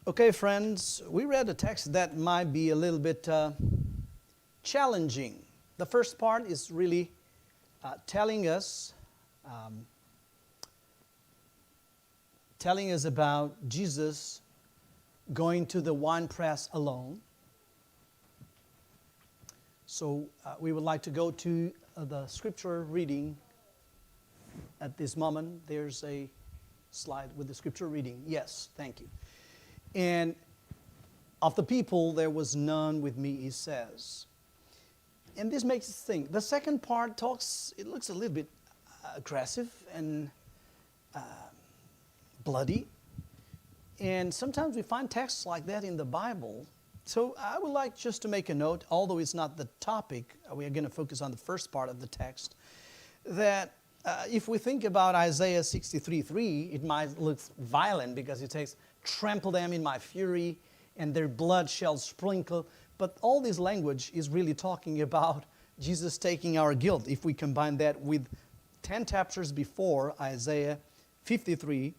Okay, friends, we read a text that might be a little bit challenging. The first part is really telling us about Jesus going to the winepress alone. So we would like to go to the scripture reading at this moment. There's a slide with the scripture reading. Yes, thank you. And of the people, there was none with me, he says. And this makes us think. The second part it looks a little bit aggressive and bloody. And sometimes we find texts like that in the Bible. So I would like just to make a note, although it's not the topic, we are going to focus on the first part of the text, that if we think about Isaiah 63:3, it might look violent because it says, "Trample them in my fury, and their blood shall sprinkle." But all this language is really talking about Jesus taking our guilt. If we combine that with 10 chapters before Isaiah 53,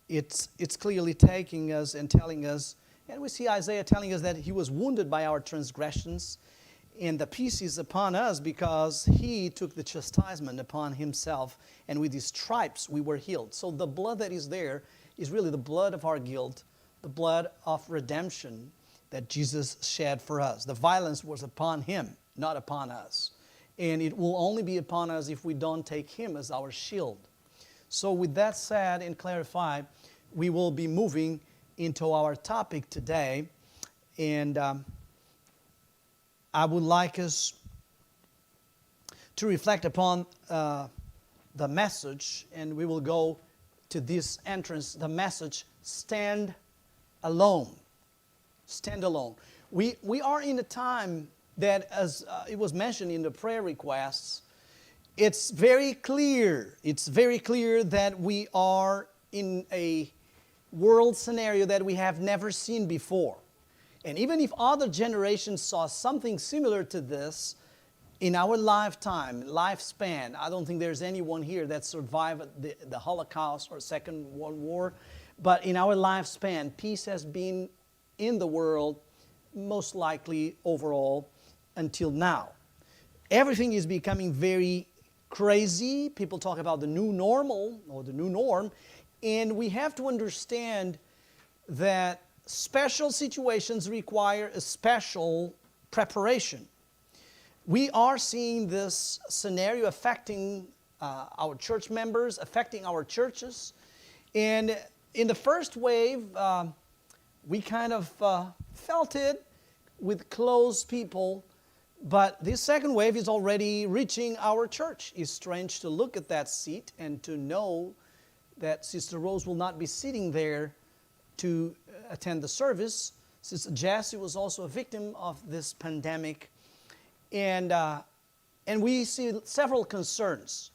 it's clearly taking us and telling us, and we see Isaiah telling us that he was wounded by our transgressions, and the peace is upon us because he took the chastisement upon himself, and with his stripes we were healed. So the blood that is there is really the blood of our guilt, the blood of redemption that Jesus shed for us. The violence was upon him, not upon us. And it will only be upon us if we don't take him as our shield. So with that said and clarified, we will be moving into our topic today. And I would like us to reflect upon the message, and we will go to this entrance, the message, stand alone. Stand alone. We are in a time that, as it was mentioned in the prayer requests, it's very clear that we are in a world scenario that we have never seen before. And even if other generations saw something similar to this in our lifespan, I don't think there's anyone here that survived the Holocaust or Second World War. But in our lifespan, peace has been in the world, most likely overall, until now. Everything is becoming very crazy. People talk about the new normal or the new norm. And we have to understand that special situations require a special preparation. We are seeing this scenario affecting our church members, affecting our churches. And in the first wave, we kind of felt it with close people. But this second wave is already reaching our church. It's strange to look at that seat and to know that Sister Rose will not be sitting there to attend the service. Sister Jessie was also a victim of this pandemic. And we see several concerns.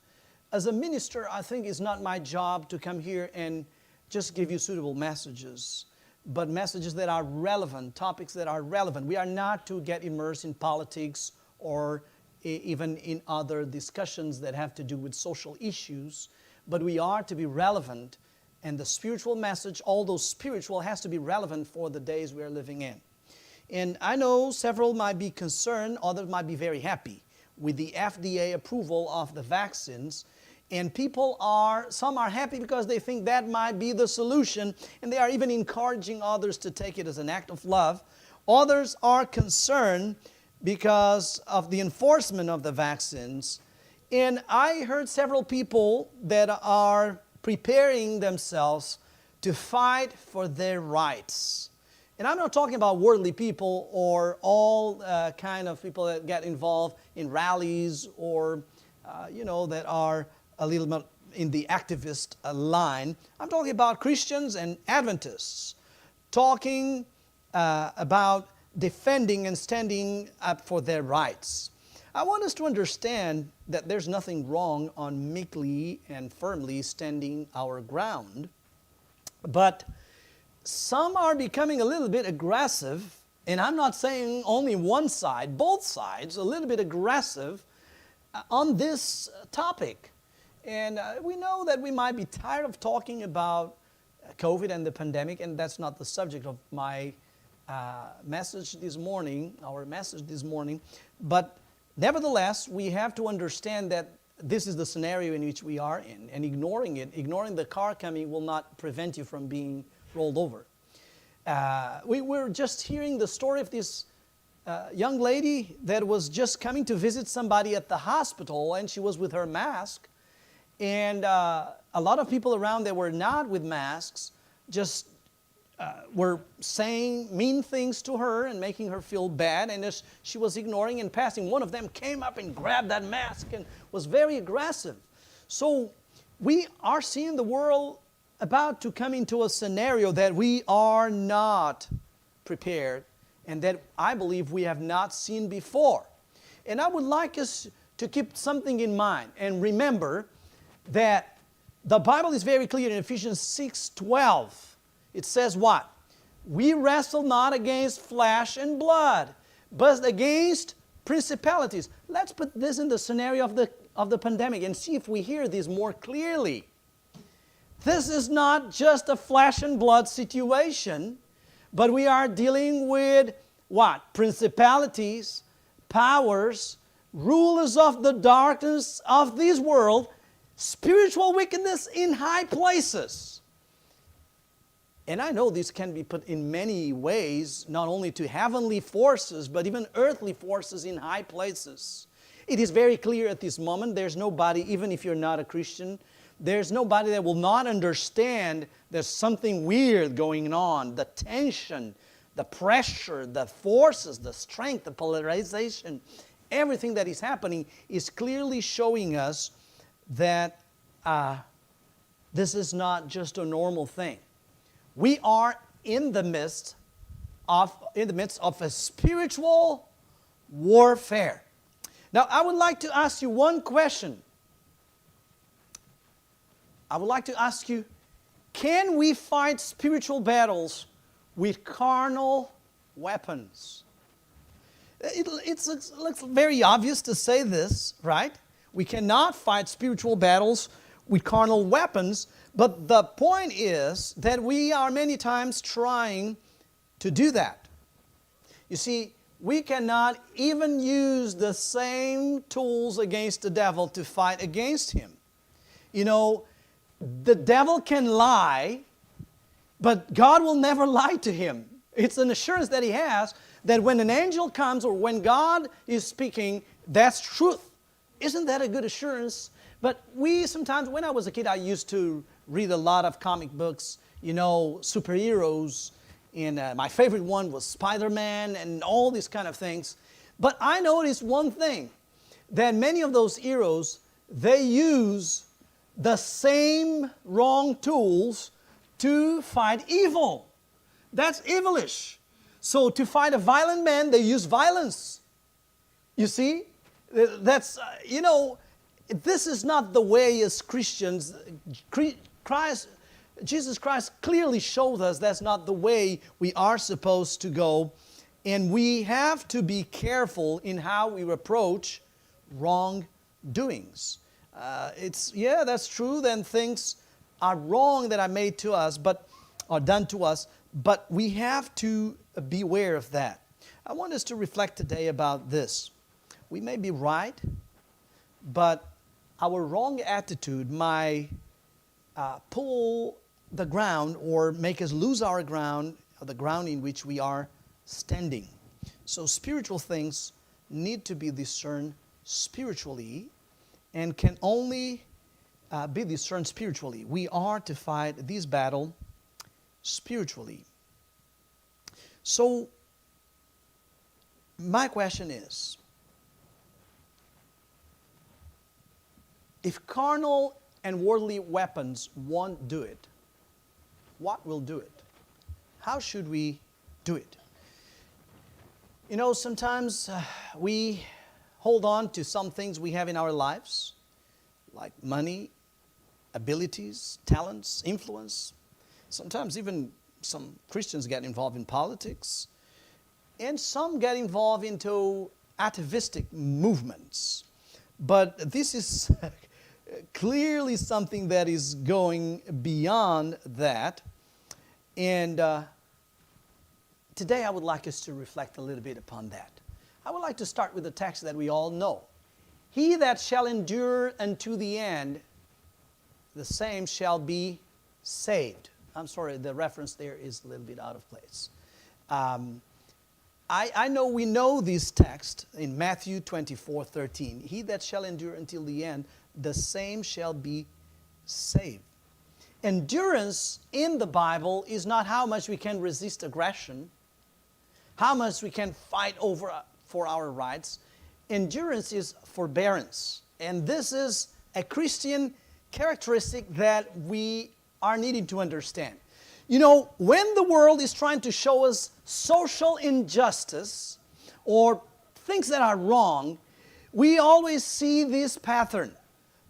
As a minister, I think it's not my job to come here and just give you suitable messages, but messages that are relevant, topics that are relevant. We are not to get immersed in politics or even in other discussions that have to do with social issues, but we are to be relevant. And the spiritual message, although spiritual, has to be relevant for the days we are living in. And I know several might be concerned, others might be very happy with the FDA approval of the vaccines. And some are happy because they think that might be the solution, and they are even encouraging others to take it as an act of love. Others are concerned because of the enforcement of the vaccines. And I heard several people that are preparing themselves to fight for their rights. And I'm not talking about worldly people or all kind of people that get involved in rallies or, that are a little bit in the activist line. I'm talking about Christians and Adventists talking about defending and standing up for their rights. I want us to understand that there's nothing wrong on meekly and firmly standing our ground, but some are becoming a little bit aggressive, and I'm not saying only one side, both sides, a little bit aggressive on this topic. And we know that we might be tired of talking about COVID and the pandemic, and that's not the subject of my message this morning, our message this morning. But nevertheless, we have to understand that this is the scenario in which we are in, and ignoring it, ignoring the car coming, will not prevent you from being rolled over. We were just hearing the story of this young lady that was just coming to visit somebody at the hospital, and she was with her mask. And a lot of people around that were not with masks just were saying mean things to her and making her feel bad. And as she was ignoring and passing, one of them came up and grabbed that mask and was very aggressive. So we are seeing the world about to come into a scenario that we are not prepared, and that I believe we have not seen before. And I would like us to keep something in mind and remember that the Bible is very clear in Ephesians 6:12. It says what? We wrestle not against flesh and blood, but against principalities. Let's put this in the scenario of the pandemic and see if we hear this more clearly. This is not just a flesh and blood situation, but we are dealing with what? Principalities, powers, rulers of the darkness of this world, spiritual wickedness in high places. And I know this can be put in many ways, not only to heavenly forces, but even earthly forces in high places. It is very clear at this moment, there's nobody, even if you're not a Christian, there's nobody that will not understand there's something weird going on. The tension, the pressure, the forces, the strength, the polarization, everything that is happening is clearly showing us that this is not just a normal thing. We are in the midst of a spiritual warfare. Now, I would like to ask you one question. I would like to ask you, can we fight spiritual battles with carnal weapons? It looks very obvious to say this, right? We cannot fight spiritual battles with carnal weapons, but the point is that we are many times trying to do that. You see, we cannot even use the same tools against the devil to fight against him. You know, the devil can lie, but God will never lie to him. It's an assurance that he has that when an angel comes or when God is speaking, that's truth. Isn't that a good assurance? But we sometimes, when I was a kid, I used to read a lot of comic books, you know, superheroes. And my favorite one was Spider-Man and all these kind of things. But I noticed one thing, that many of those heroes, they use the same wrong tools to fight evil. That's evilish. So to fight a violent man, they use violence. You see? That's, you know, this is not the way as Christians. Jesus Christ clearly showed us that's not the way we are supposed to go. And we have to be careful in how we approach wrongdoings. That's true. Then things are wrong that are made to us, but are done to us. But we have to beware of that. I want us to reflect today about this. We may be right, but our wrong attitude might pull the ground or make us lose our ground, or the ground in which we are standing. So spiritual things need to be discerned spiritually and can only be discerned spiritually. We are to fight this battle spiritually. So my question is, if carnal and worldly weapons won't do it, what will do it? How should we do it? You know, sometimes we hold on to some things we have in our lives, like money, abilities, talents, influence. Sometimes even some Christians get involved in politics, and some get involved into atavistic movements. But this is clearly something that is going beyond that. And today I would like us to reflect a little bit upon that. I would like to start with the text that we all know. He that shall endure unto the end, the same shall be saved. I'm sorry, the reference there is a little bit out of place. I know we know this text in Matthew 24:13. He that shall endure until the end, the same shall be saved. Endurance in the Bible is not how much we can resist aggression, how much we can fight for our rights. Endurance is forbearance. And this is a Christian characteristic that we are needing to understand. You know, when the world is trying to show us social injustice or things that are wrong, we always see this pattern.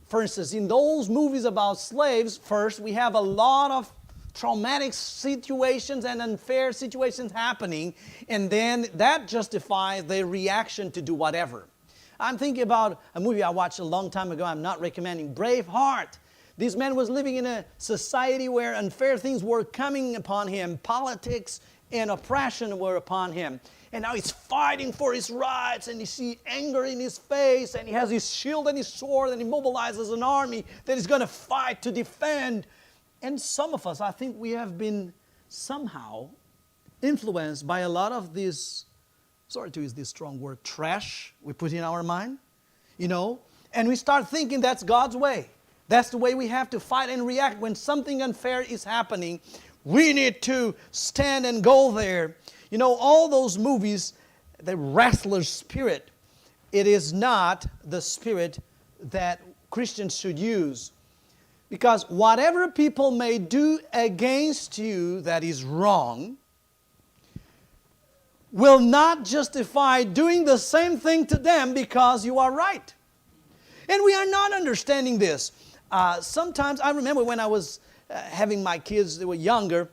For instance, in those movies about slaves, first we have a lot of traumatic situations and unfair situations happening, and then that justifies their reaction to do whatever. I'm thinking about a movie I watched a long time ago. I'm not recommending Braveheart. This man was living in a society where unfair things were coming upon him. Politics and oppression were upon him. And now he's fighting for his rights, and you see anger in his face, and he has his shield and his sword, and he mobilizes an army that is going to fight to defend. And some of us, I think we have been somehow influenced by a lot of this, sorry to use this strong word, trash we put in our mind, you know, and we start thinking that's God's way. That's the way we have to fight and react when something unfair is happening. We need to stand and go there. You know, all those movies, the wrestler's spirit, it is not the spirit that Christians should use. Because whatever people may do against you that is wrong will not justify doing the same thing to them because you are right. And we are not understanding this. Sometimes, I remember when I was having my kids, they were younger,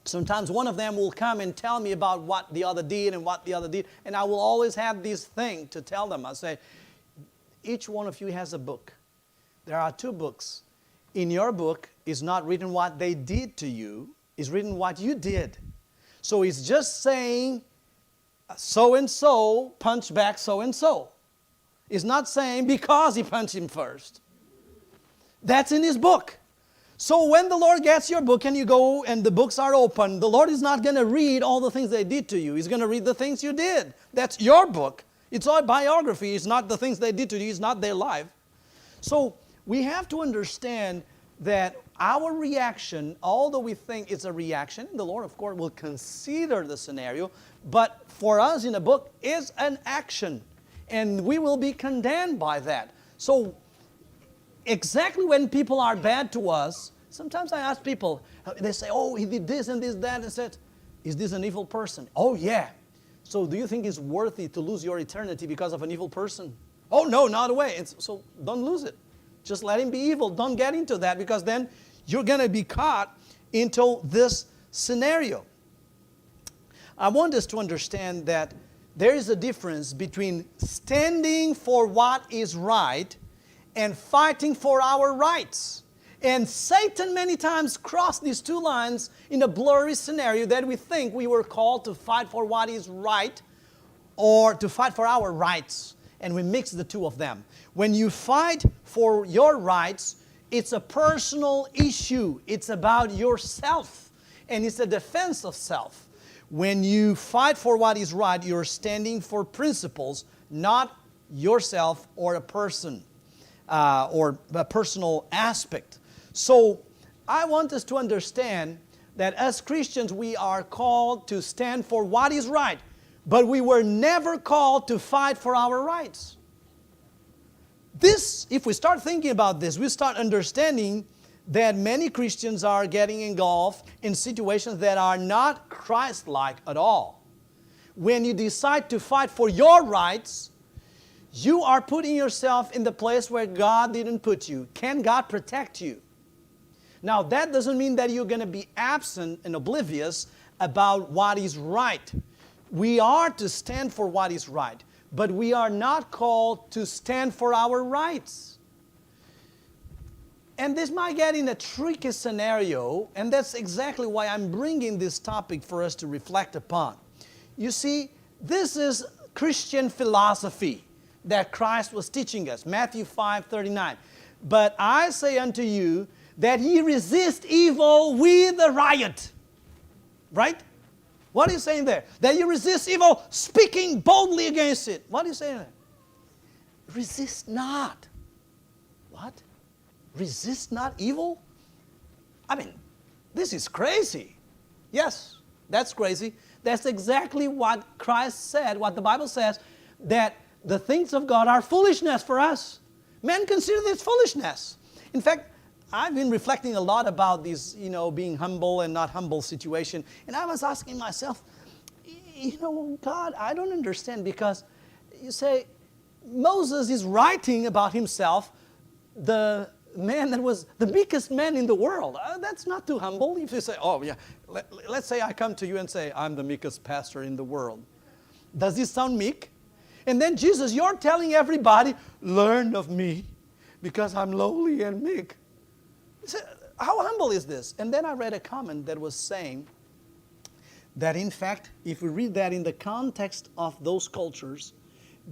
sometimes one of them will come and tell me about what the other did and what the other did, and I will always have this thing to tell them. I say, each one of you has a book. There are 2 books. In your book is not written what they did to you, it's written what you did. So it's just saying, so-and-so punched back so-and-so. It's not saying because he punched him first. That's in his book. So when the Lord gets your book and you go and the books are open, the Lord is not going to read all the things they did to you. He's going to read the things you did. That's your book. It's all biography. It's not the things they did to you. It's not their life. So we have to understand that our reaction, although we think it's a reaction, the Lord, of course, will consider the scenario, but for us in a book is an action, and we will be condemned by that. So exactly when people are bad to us, sometimes I ask people, they say, oh, he did this and this, that, and I said, is this an evil person? Oh, yeah. So do you think it's worthy to lose your eternity because of an evil person? Oh, no, not a way. So don't lose it. Just let him be evil. Don't get into that, because then you're going to be caught into this scenario. I want us to understand that there is a difference between standing for what is right and fighting for our rights. And Satan many times crossed these 2 lines in a blurry scenario that we think we were called to fight for what is right or to fight for our rights. And we mix the 2 of them. When you fight for your rights, it's a personal issue. It's about yourself. And it's a defense of self. When you fight for what is right, you're standing for principles, not yourself or a person. Or a personal aspect. So I want us to understand that as Christians we are called to stand for what is right, but we were never called to fight for our rights. This, if we start thinking about this, we start understanding that many Christians are getting engulfed in situations that are not Christ-like at all. When you decide to fight for your rights, you are putting yourself in the place where God didn't put you. Can God protect you? Now, that doesn't mean that you're going to be absent and oblivious about what is right. We are to stand for what is right, but we are not called to stand for our rights. And this might get in a tricky scenario, and that's exactly why I'm bringing this topic for us to reflect upon. You see, this is Christian philosophy that Christ was teaching us. Matthew 5:39. But I say unto you that ye resist evil with a riot. Right? What are you saying there? That you resist evil, speaking boldly against it. What are you saying there? Resist not. What? Resist not evil? I mean, this is crazy. Yes, that's crazy. That's exactly what Christ said, what the Bible says, that the things of God are foolishness for us. Men consider this foolishness. In fact, I've been reflecting a lot about this, being humble and not humble situation. And I was asking myself, God, I don't understand, because you say Moses is writing about himself, the man that was the meekest man in the world. That's not too humble. If you say, oh yeah, let's say I come to you and say, I'm the meekest pastor in the world. Does this sound meek? And then Jesus, you're telling everybody, learn of me, because I'm lowly and meek. How humble is this? And then I read a comment that was saying that, in fact, if we read that in the context of those cultures,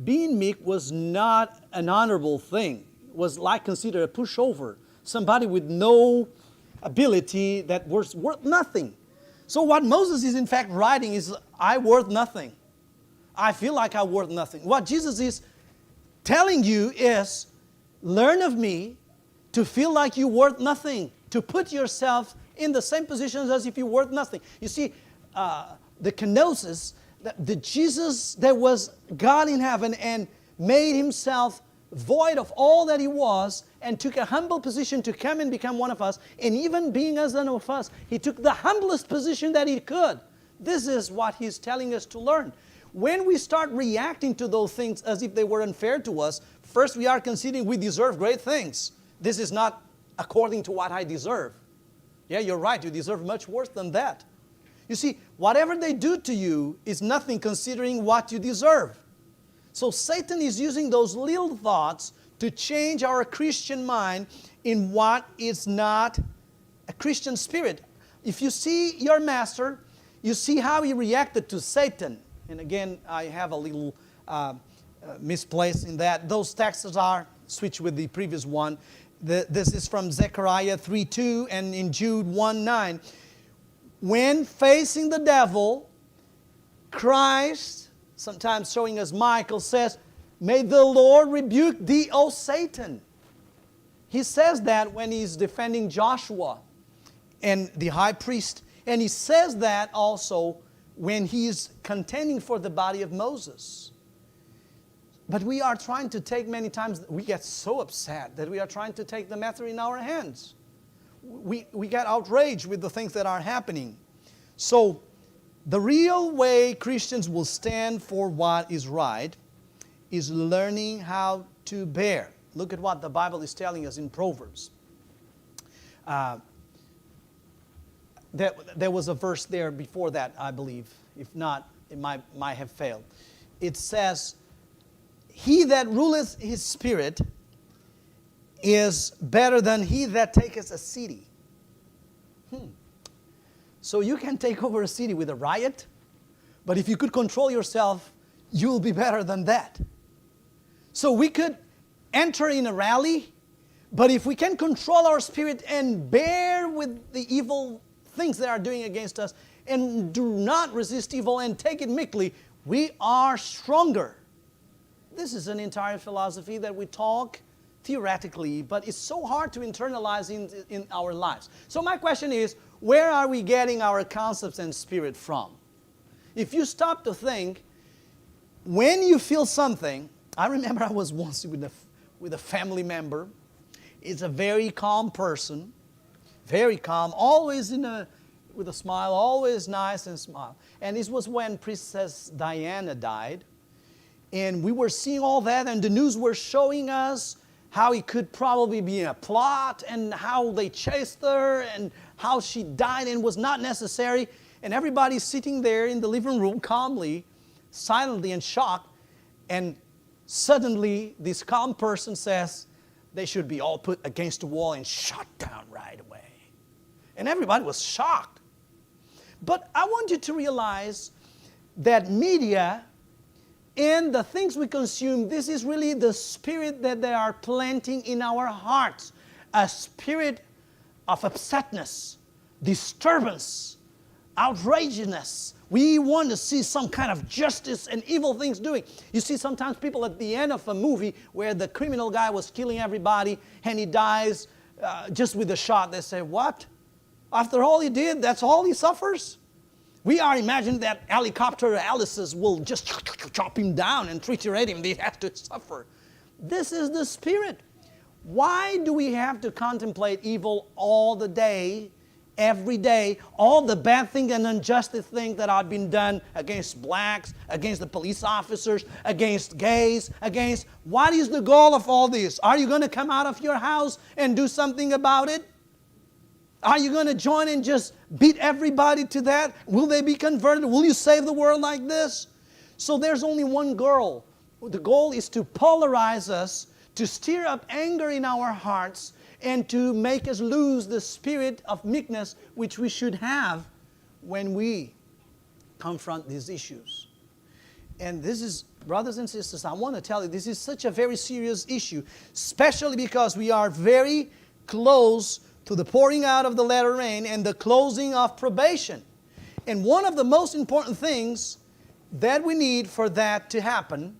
being meek was not an honorable thing. It was like considered a pushover, somebody with no ability that was worth nothing. So what Moses is in fact writing is, I worth nothing. I feel like I'm worth nothing. What Jesus is telling you is, learn of me, to feel like you're worth nothing, to put yourself in the same positions as if you're worth nothing. You see, the kenosis, the Jesus that was God in heaven and made himself void of all that he was and took a humble position to come and become one of us, and even being as one of us, he took the humblest position that he could. This is what he's telling us to learn. When we start reacting to those things as if they were unfair to us, first we are considering we deserve great things. This is not according to what I deserve. Yeah, you're right. You deserve much worse than that. You see, whatever they do to you is nothing considering what you deserve. So Satan is using those little thoughts to change our Christian mind in what is not a Christian spirit. If you see your master, you see how he reacted to Satan. And again, I have a little misplaced in that. Those texts are switched with the previous one. This is from Zechariah 3:2 and in Jude 1:9. When facing the devil, Christ, sometimes showing us Michael, says, may the Lord rebuke thee, O Satan. He says that when he's defending Joshua and the high priest. And he says that also when he's contending for the body of Moses. But we are trying to take, many times, we get so upset that we are trying to take the matter in our hands. We get outraged with the things that are happening. So, the real way Christians will stand for what is right is learning how to bear. Look at what the Bible is telling us in Proverbs. There was a verse there before that, I believe. If not, it might have failed. It says, he that ruleth his spirit is better than he that taketh a city. So you can take over a city with a riot, but if you could control yourself, you'll be better than that. So we could enter in a rally, but if we can control our spirit and bear with the evil things that are doing against us and do not resist evil and take it meekly, we are stronger. This is an entire philosophy that we talk theoretically, but it's so hard to internalize in our lives. So my question is, where are we getting our concepts and spirit from? If you stop to think, when you feel something, I remember I was once with a family member. It's a very calm person, very calm, always with a smile, always nice and smile. And this was when Princess Diana died. And we were seeing all that, and the news were showing us how it could probably be a plot, and how they chased her, and how she died and was not necessary. And everybody's sitting there in the living room calmly, silently and shocked. And suddenly this calm person says, They should be all put against the wall and shot down right away. And everybody was shocked. But I want you to realize that media and the things we consume, this is really the spirit that they are planting in our hearts. A spirit of upsetness, disturbance, outrageousness. We want to see some kind of justice and evil things doing. You see, sometimes people at the end of a movie where the criminal guy was killing everybody and he dies just with a shot, they say, what? After all he did, that's all he suffers? We are imagining that helicopter Alice's will just chop him down and triturate him. He has to suffer. This is the spirit. Why do we have to contemplate evil all the day, every day, all the bad things and injustice things that are being done against blacks, against the police officers, against gays, against... What is the goal of all this? Are you going to come out of your house and do something about it? Are you going to join and just beat everybody to that? Will they be converted? Will you save the world like this? So there's only one goal. The goal is to polarize us, to stir up anger in our hearts, and to make us lose the spirit of meekness which we should have when we confront these issues. And this is, brothers and sisters, I want to tell you, this is such a very serious issue, especially because we are very close to the pouring out of the latter rain and the closing of probation. And one of the most important things that we need for that to happen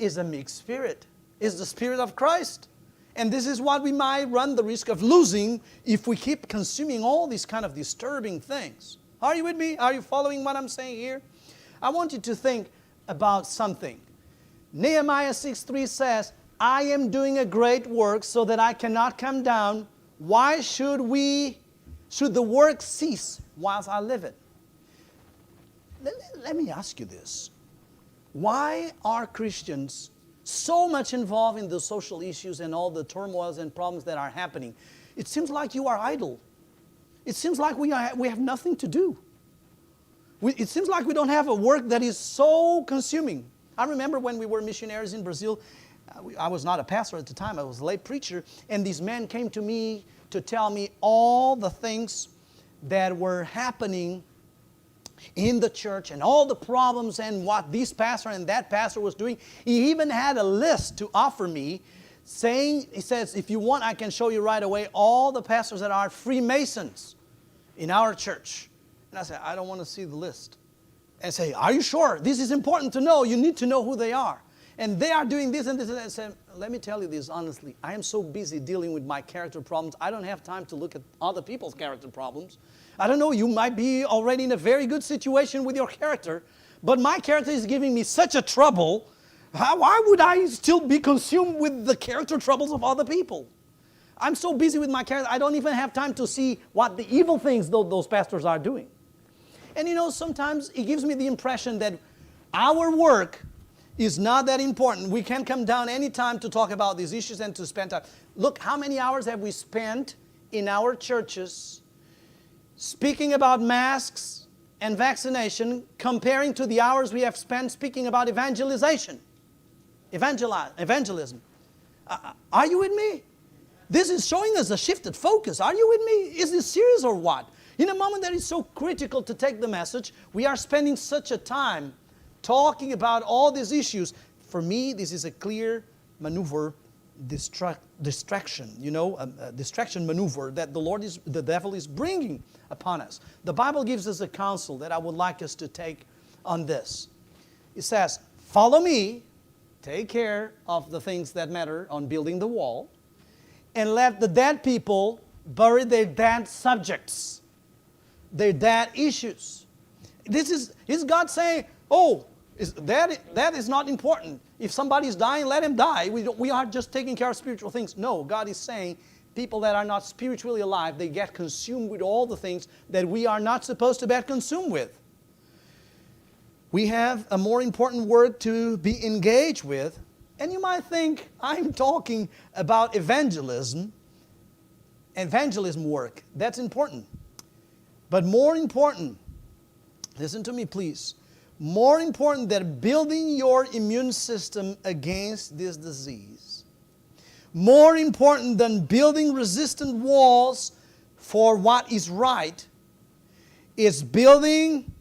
is a meek spirit, is the Spirit of Christ. And this is what we might run the risk of losing if we keep consuming all these kind of disturbing things. Are you with me? Are you following what I'm saying here? I want you to think about something. Nehemiah 6:3 says, I am doing a great work so that I cannot come down. Why should the work cease whilst I live it? Let me ask you this. Why are Christians so much involved in the social issues and all the turmoils and problems that are happening? It seems like you are idle. It seems like we have nothing to do. It seems like we don't have a work that is so consuming. I remember when we were missionaries in Brazil, I was not a pastor at the time, I was a lay preacher, and these men came to me to tell me all the things that were happening in the church and all the problems and what this pastor and that pastor was doing. He even had a list to offer me saying, he says, if you want, I can show you right away all the pastors that are Freemasons in our church. And I said, I don't want to see the list. And say, are you sure? This is important to know. You need to know who they are. And they are doing this and this and that. I said, let me tell you this honestly. I am so busy dealing with my character problems. I don't have time to look at other people's character problems. I don't know, you might be already in a very good situation with your character, but my character is giving me such a trouble. Why would I still be consumed with the character troubles of other people? I'm so busy with my character, I don't even have time to see what the evil things those pastors are doing. And you know, sometimes it gives me the impression that our work is not that important. We can come down anytime to talk about these issues and to spend time. Look, how many hours have we spent in our churches speaking about masks and vaccination, comparing to the hours we have spent speaking about evangelism. Are you with me? This is showing us a shifted focus. Are you with me? Is this serious or what? In a moment that is so critical to take the message, we are spending such a time talking about all these issues. For me, this is a clear maneuver, distraction, a distraction maneuver that the devil is bringing upon us. The Bible gives us a counsel that I would like us to take on this. It says, follow me, take care of the things that matter on building the wall, and let the dead people bury their dead subjects, their dead issues. Is God saying, that is not important. If somebody is dying, let him die. We are just taking care of spiritual things. No, God is saying people that are not spiritually alive, they get consumed with all the things that we are not supposed to get consumed with. We have a more important work to be engaged with. And you might think I'm talking about evangelism work. That's important. But more important, listen to me please, more important than building your immune system against this disease, more important than building resistant walls for what is right is building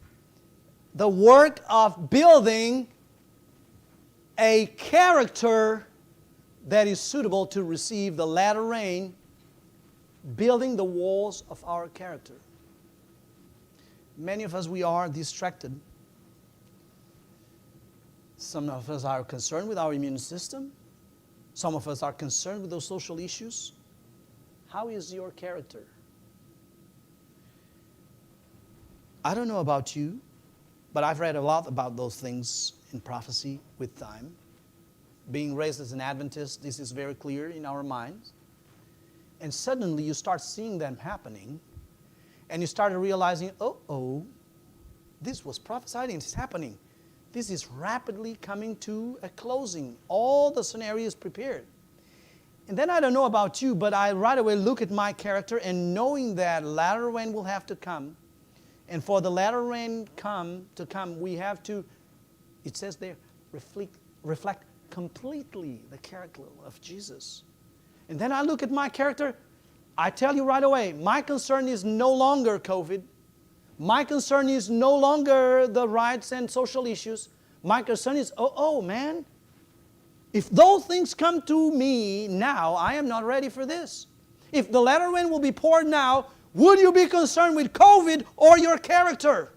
the work of building a character that is suitable to receive the latter rain, building the walls of our character. Many of us, we are distracted. Some of us are concerned with our immune system. Some of us are concerned with those social issues. How is your character? I don't know about you, but I've read a lot about those things in prophecy with time. Being raised as an Adventist, this is very clear in our minds. And suddenly you start seeing them happening, and you start realizing, this was prophesied and it's happening. This is rapidly coming to a closing. All the scenarios prepared. And then I don't know about you, but I right away look at my character, and knowing that latter rain will have to come, and for the latter rain to come, we have to, it says there, reflect completely the character of Jesus. And then I look at my character, I tell you right away, my concern is no longer COVID. My concern is no longer the rights and social issues. My concern is, man, if those things come to me now, I am not ready for this. If the latter rain will be poured now, would you be concerned with COVID or your character?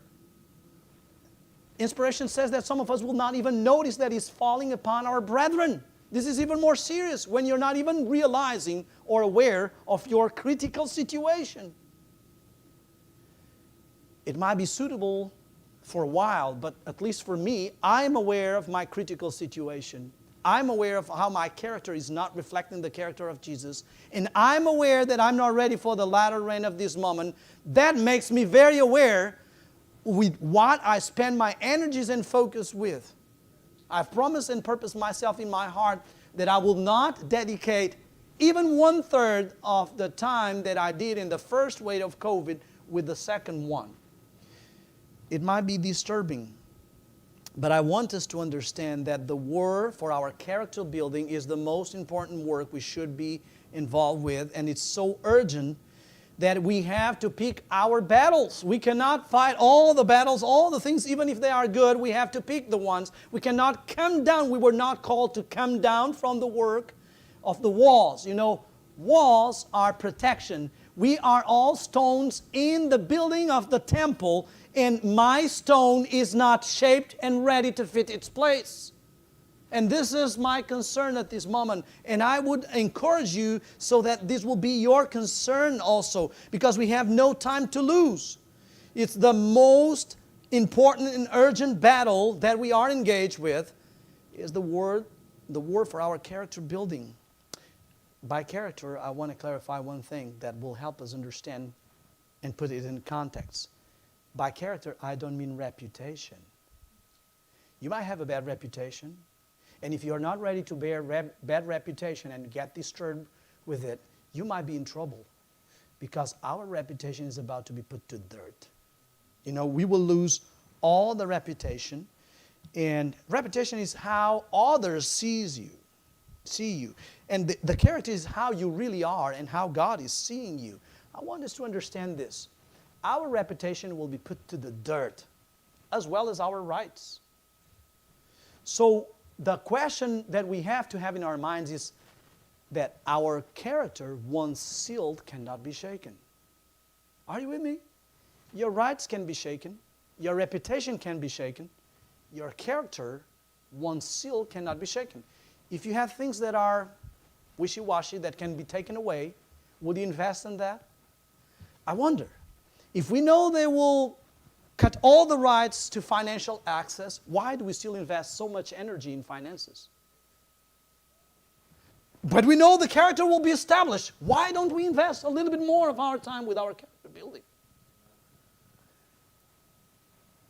Inspiration says that some of us will not even notice that it's falling upon our brethren. This is even more serious when you're not even realizing or aware of your critical situation. It might be suitable for a while, but at least for me, I'm aware of my critical situation. I'm aware of how my character is not reflecting the character of Jesus. And I'm aware that I'm not ready for the latter rain of this moment. That makes me very aware with what I spend my energies and focus with. I've promised and purposed myself in my heart that I will not dedicate even 1/3 of the time that I did in the first wave of COVID with the second one. It might be disturbing, but I want us to understand that the work for our character building is the most important work we should be involved with, and it's so urgent that we have to pick our battles. We cannot fight all the battles, all the things, even if they are good. We have to pick the ones. We cannot come down. We were not called to come down from the work of the walls. You know, walls are protection. We are all stones in the building of the temple, and my stone is not shaped and ready to fit its place. And this is my concern at this moment. And I would encourage you so that this will be your concern also, because we have no time to lose. It's the most important and urgent battle that we are engaged with is the war for our character building. By character, I want to clarify one thing that will help us understand and put it in context. By character, I don't mean reputation. You might have a bad reputation. And if you're not ready to bear bad reputation and get disturbed with it, you might be in trouble, because our reputation is about to be put to dirt. You know, we will lose all the reputation, and reputation is how others see you. And the character is how you really are and how God is seeing you. I want us to understand this. Our reputation will be put to the dirt, as well as our rights. So, the question that we have to have in our minds is that our character, once sealed, cannot be shaken. Are you with me? Your rights can be shaken. Your reputation can be shaken. Your character, once sealed, cannot be shaken. If you have things that are wishy-washy, that can be taken away, would you invest in that? I wonder. If we know they will cut all the rights to financial access, why do we still invest so much energy in finances? But we know the character will be established. Why don't we invest a little bit more of our time with our character building?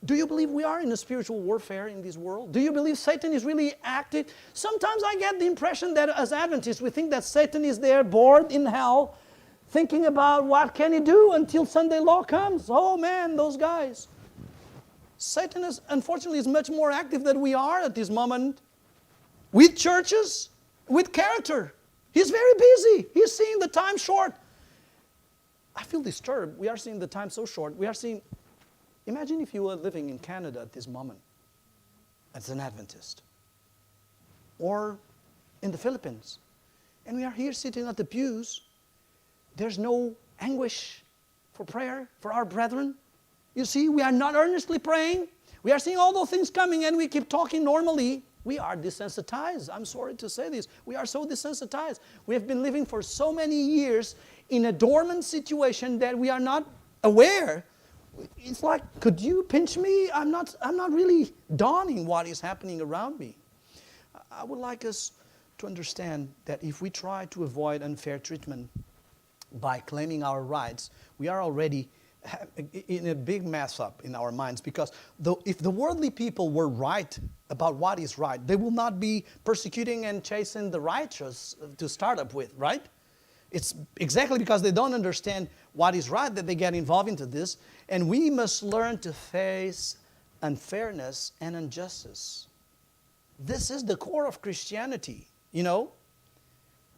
Do you believe we are in a spiritual warfare in this world? Do you believe Satan is really active? Sometimes I get the impression that as Adventists, we think that Satan is there bored in hell, thinking about what can he do until Sunday law comes. Oh man, those guys. Satan is, unfortunately, is much more active than we are at this moment with churches, with character. He's very busy. He's seeing the time short. I feel disturbed. We are seeing the time so short. We are seeing, imagine if you were living in Canada at this moment as an Adventist, or in the Philippines, and we are here sitting at the pews. There's no anguish for prayer for our brethren. You see, we are not earnestly praying. We are seeing all those things coming, and we keep talking normally. We are desensitized. I'm sorry to say this. We are so desensitized. We have been living for so many years in a dormant situation that we are not aware. It's like, could you pinch me? I'm not really dawning what is happening around me. I would like us to understand that if we try to avoid unfair treatment by claiming our rights, we are already in a big mess up in our minds, because if the worldly people were right about what is right, they will not be persecuting and chasing the righteous to start up with, right? It's exactly because they don't understand what is right that they get involved into this. And we must learn to face unfairness and injustice. This is the core of Christianity, you know,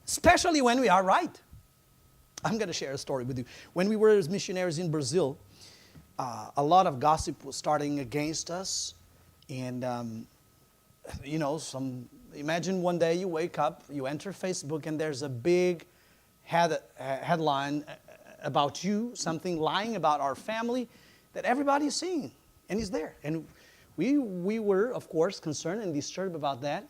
especially when we are right. I'm going to share a story with you. When we were as missionaries in Brazil, a lot of gossip was starting against us. And, imagine one day you wake up, you enter Facebook, and there's a big headline about you, something lying about our family that everybody's seeing, and is there. And we were, of course, concerned and disturbed about that.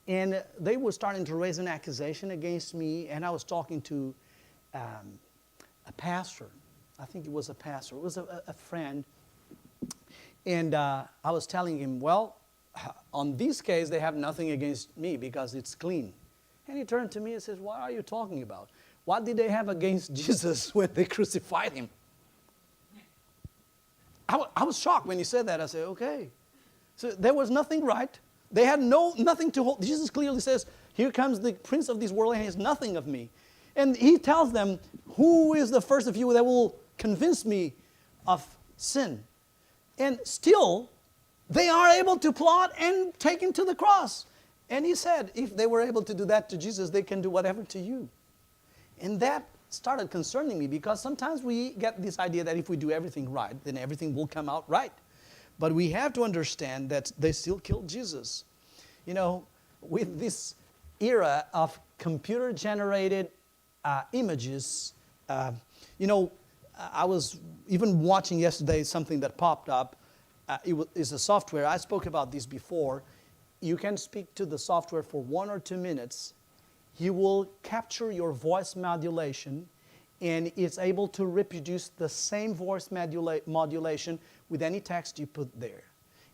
And they were starting to raise an accusation against me, and I was talking to a pastor. I think it was a pastor. It was a friend. And I was telling him, well, on this case, they have nothing against me because it's clean. And he turned to me and says, what are you talking about? What did they have against Jesus when they crucified him? I was shocked when he said that. I said, okay. So there was nothing right. They had nothing to hold. Jesus clearly says, here comes the prince of this world and he has nothing of me. And he tells them, who is the first of you that will convince me of sin? And still, they are able to plot and take him to the cross. And he said, if they were able to do that to Jesus, they can do whatever to you. And that started concerning me, because sometimes we get this idea that if we do everything right, then everything will come out right. But we have to understand that they still killed Jesus. You know, with this era of computer-generated images, I was even watching yesterday something that popped up. It is a software. I spoke about this before. You can speak to the software for 1 or 2 minutes. He will capture your voice modulation, and it's able to reproduce the same voice modulation with any text you put there.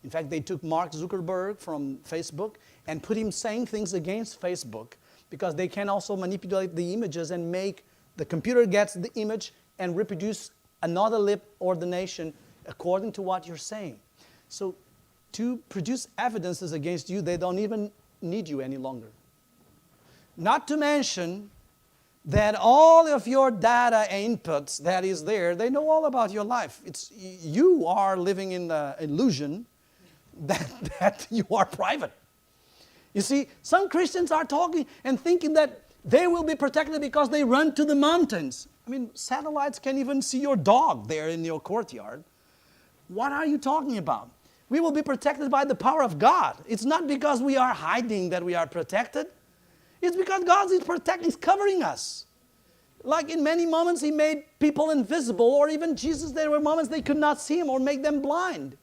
In fact, they took Mark Zuckerberg from Facebook and put him saying things against Facebook, because they can also manipulate the images and make the computer gets the image and reproduce another lip ordination according to what you're saying. So to produce evidences against you, they don't even need you any longer. Not to mention that all of your data inputs that is there, they know all about your life. You are living in the illusion that you are private. You see, some Christians are talking and thinking that they will be protected because they run to the mountains. I mean, satellites can even see your dog there in your courtyard. What are you talking about? We will be protected by the power of God. It's not because we are hiding that we are protected. It's because God is protecting, He's covering us. Like in many moments, He made people invisible, or even Jesus, there were moments they could not see Him or make them blind.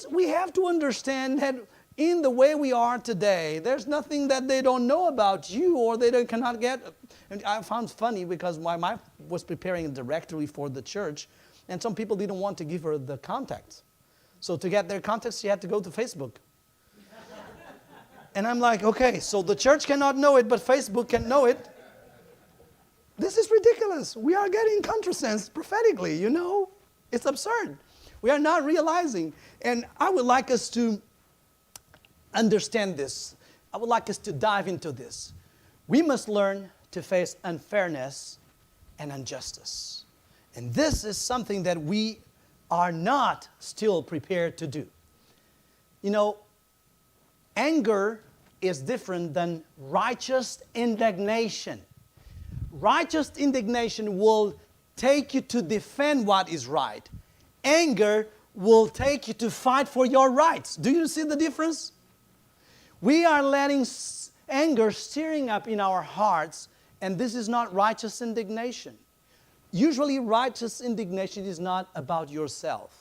We have to understand that in the way we are today, there's nothing that they don't know about you or they cannot get. And I found it funny because my wife was preparing a directory for the church, and some people didn't want to give her the contacts. So to get their contacts, she had to go to Facebook. And I'm like, okay, so the church cannot know it, but Facebook can know it. This is ridiculous. We are getting contrasense prophetically, you know. It's absurd. We are not realizing. And I would like us to understand this. I would like us to dive into this. We must learn to face unfairness and injustice. And this is something that we are not still prepared to do. You know, anger is different than righteous indignation. Righteous indignation will take you to defend what is right. Anger will take you to fight for your rights. Do you see the difference? We are letting anger stirring up in our hearts, and this is not righteous indignation. Usually righteous indignation is not about yourself,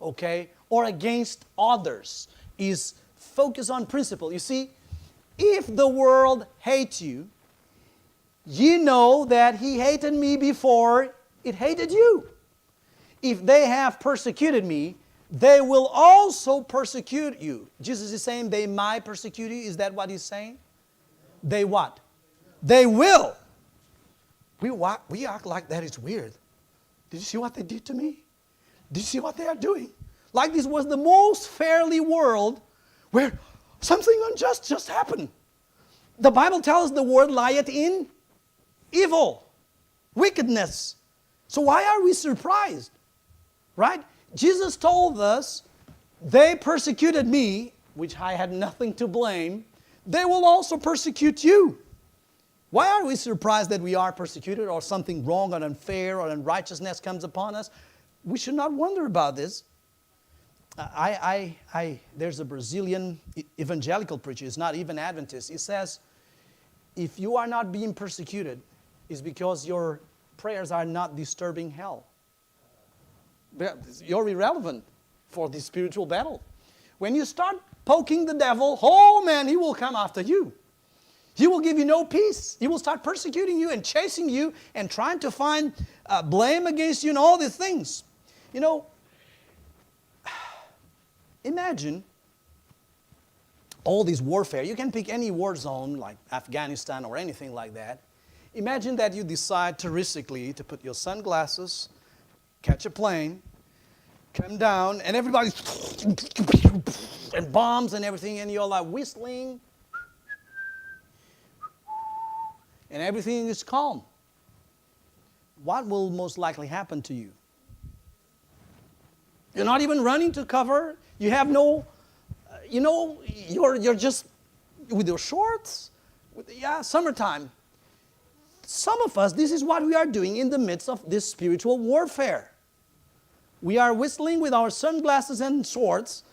okay, or against others. Is focus on principle. You see, if the world hates you, you know that he hated me before it hated you. If they have persecuted me, they will also persecute you. Jesus is saying they might persecute you. Is that what he's saying? They what? They will. We act like that is weird. Did you see what they did to me? Did you see what they are doing? Like this was the most fairly world where something unjust just happened. The Bible tells the world lieth in evil, wickedness. So why are we surprised? Right? Jesus told us, they persecuted me, which I had nothing to blame. They will also persecute you. Why are we surprised that we are persecuted or something wrong or unfair or unrighteousness comes upon us? We should not wonder about this. There's a Brazilian evangelical preacher, he's not even Adventist. He says, if you are not being persecuted, it's because your prayers are not disturbing hell. You're irrelevant for this spiritual battle. When you start poking the devil, oh man, he will come after you. He will give you no peace. He will start persecuting you and chasing you and trying to find blame against you and all these things. You know, imagine all this warfare. You can pick any war zone like Afghanistan or anything like that. Imagine that you decide terroristically to put your sunglasses, catch a plane, come down, and everybody's and bombs and everything, and you're like whistling, and everything is calm. What will most likely happen to you? You're not even running to cover. You have no, you're just with your shorts. Summertime. Some of us, this is what we are doing in the midst of this spiritual warfare. We are whistling with our sunglasses and swords,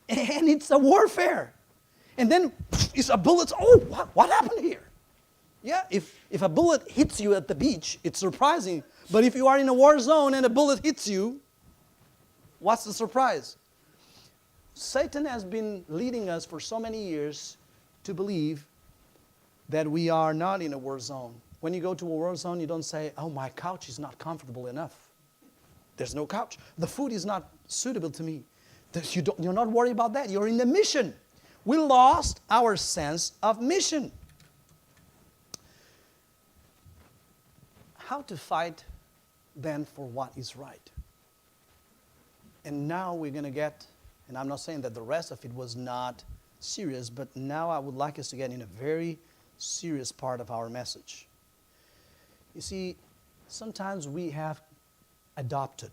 and it's a warfare. And then it's a bullet. Oh, what happened here? Yeah, if a bullet hits you at the beach, it's surprising. But if you are in a war zone and a bullet hits you, what's the surprise? Satan has been leading us for so many years to believe that we are not in a war zone. When you go to a war zone, you don't say, oh, my couch is not comfortable enough. There's no couch. The food is not suitable to me. You're not worried about that. You're in the mission. We lost our sense of mission. How to fight then for what is right? And now we're going to get, and I'm not saying that the rest of it was not serious, but now I would like us to get in a very serious part of our message. You see, sometimes we have adopted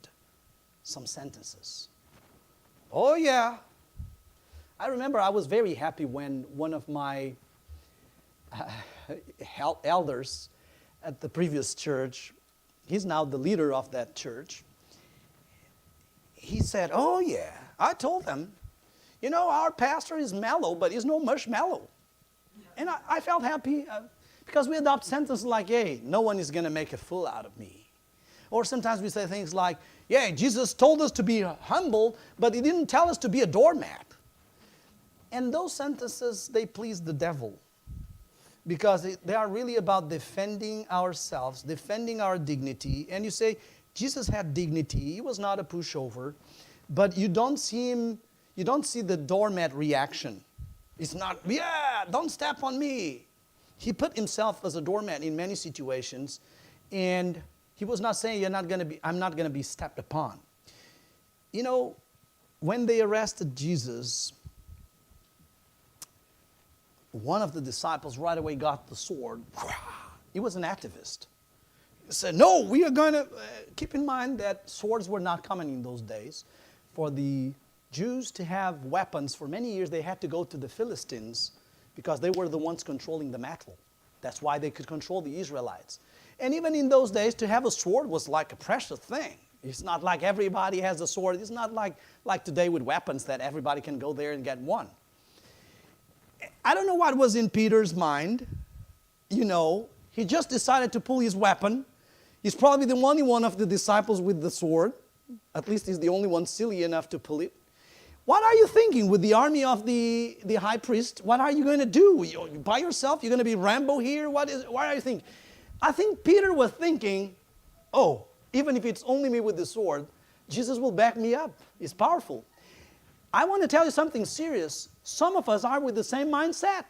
some sentences. Oh yeah. I remember I was very happy when one of my elders at the previous church, he's now the leader of that church, he said, oh yeah, I told them, our pastor is mellow, but he's no marshmallow. And I felt happy because we adopt sentences like, hey, no one is going to make a fool out of me. Or sometimes we say things like, yeah, Jesus told us to be humble, but he didn't tell us to be a doormat. And those sentences, they please the devil. Because they are really about defending ourselves, defending our dignity. And you say, Jesus had dignity. He was not a pushover. But you don't see the doormat reaction. It's not, yeah, don't step on me. He put himself as a doormat in many situations. And he was not saying, I'm not going to be stepped upon. When they arrested Jesus, one of the disciples right away got the sword. He was an activist. He said, no, we are going to... keep in mind that swords were not common in those days. For the Jews to have weapons for many years, they had to go to the Philistines because they were the ones controlling the metal. That's why they could control the Israelites. And even in those days, to have a sword was like a precious thing. It's not like everybody has a sword. It's not like today with weapons that everybody can go there and get one. I don't know what was in Peter's mind. You know, he just decided to pull his weapon. He's probably the only one of the disciples with the sword. At least he's the only one silly enough to pull it. What are you thinking with the army of the high priest? What are you going to do? You by yourself? You're going to be Rambo here? What are you thinking? I think Peter was thinking, oh, even if it's only me with the sword, Jesus will back me up. He's powerful. I want to tell you something serious. Some of us are with the same mindset.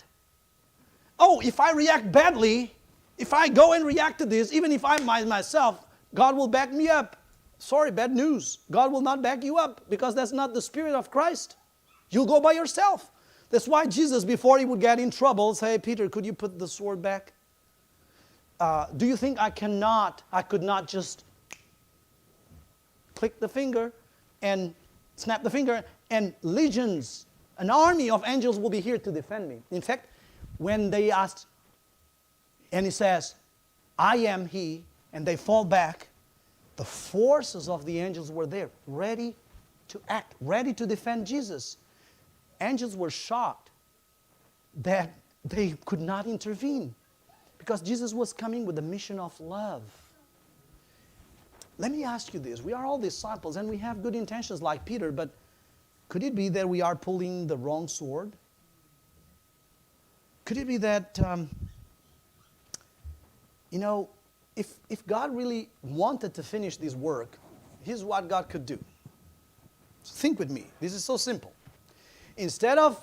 Oh, if I react badly, if I go and react to this, even if I'm myself, God will back me up. Sorry, bad news. God will not back you up because that's not the Spirit of Christ. You'll go by yourself. That's why Jesus, before he would get in trouble, say, Peter, could you put the sword back? Do you think I could not just click the finger and snap the finger and legions, an army of angels will be here to defend me? In fact, when they asked, and he says, I am he, and they fall back, the forces of the angels were there, ready to act, ready to defend Jesus. Angels were shocked that they could not intervene because Jesus was coming with a mission of love. Let me ask you this. We are all disciples and we have good intentions like Peter, but could it be that we are pulling the wrong sword? Could it be that, if God really wanted to finish this work, here's what God could do. Think with me. This is so simple. Instead of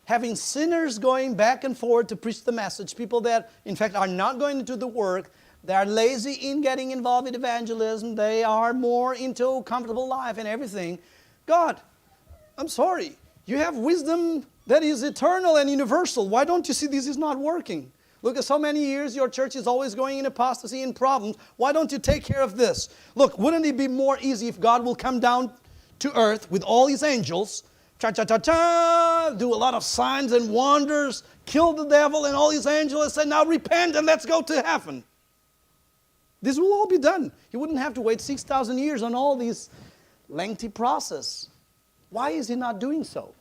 having sinners going back and forth to preach the message, people that, in fact, are not going to do the work, they are lazy in getting involved in evangelism, they are more into comfortable life and everything. God, I'm sorry. You have wisdom that is eternal and universal. Why don't you see this is not working? Look at so many years your church is always going in apostasy and problems. Why don't you take care of this? Look, wouldn't it be more easy if God will come down to earth with all his angels, cha-cha-cha-cha, do a lot of signs and wonders, kill the devil and all his angels and say, now repent and let's go to heaven. This will all be done. He wouldn't have to wait 6,000 years on all these lengthy process. Why is he not doing so?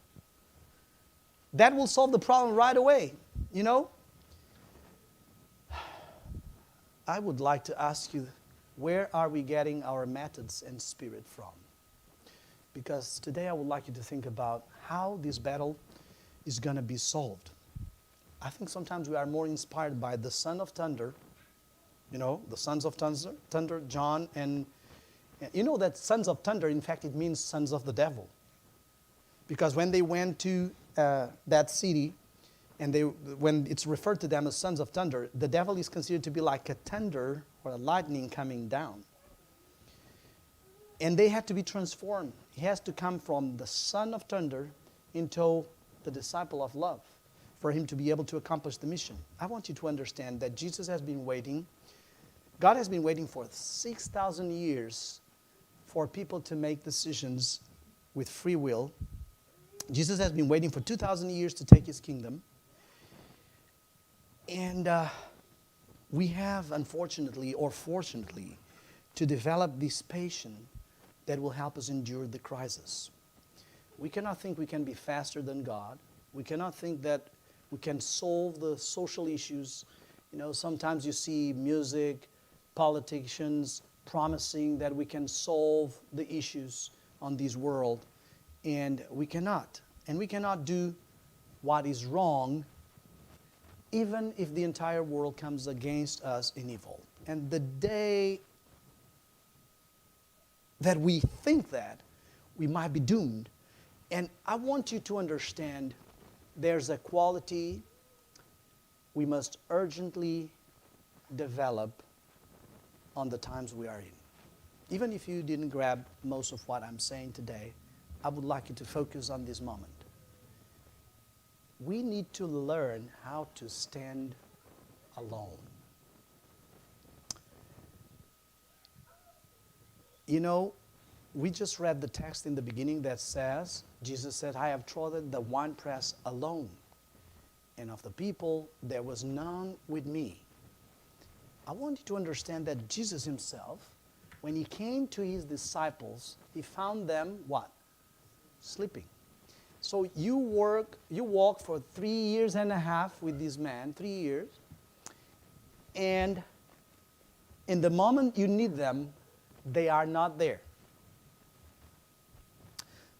That will solve the problem right away, you know? I would like to ask you, where are we getting our methods and spirit from? Because today I would like you to think about how this battle is going to be solved. I think sometimes we are more inspired by the Son of Thunder, you know, the Sons of Thunder, John, and you know that Sons of Thunder, in fact, it means sons of the devil. Because when they went to that city, and when it's referred to them as sons of thunder, the devil is considered to be like a thunder or a lightning coming down. And they had to be transformed. He has to come from the son of thunder into the disciple of love for him to be able to accomplish the mission. I want you to understand that Jesus has been waiting. God has been waiting for 6,000 years for people to make decisions with free will. Jesus has been waiting for 2,000 years to take his kingdom. And we have, unfortunately or fortunately, to develop this patience that will help us endure the crisis. We cannot think we can be faster than God. We cannot think that we can solve the social issues. You know, sometimes you see music, politicians promising that we can solve the issues on this world. And we cannot. And we cannot do what is wrong even if the entire world comes against us in evil. And the day that we think that, we might be doomed. And I want you to understand there's a quality we must urgently develop on the times we are in. Even if you didn't grab most of what I'm saying today, I would like you to focus on this moment. We need to learn how to stand alone. You know, we just read the text in the beginning that says, Jesus said, I have trodden the winepress alone. and of the people there was none with me. I want you to understand that Jesus himself, when he came to his disciples, he found them what? Sleeping. So you walk for 3 years and a half with this man, 3 years, and in the moment you need them, they are not there.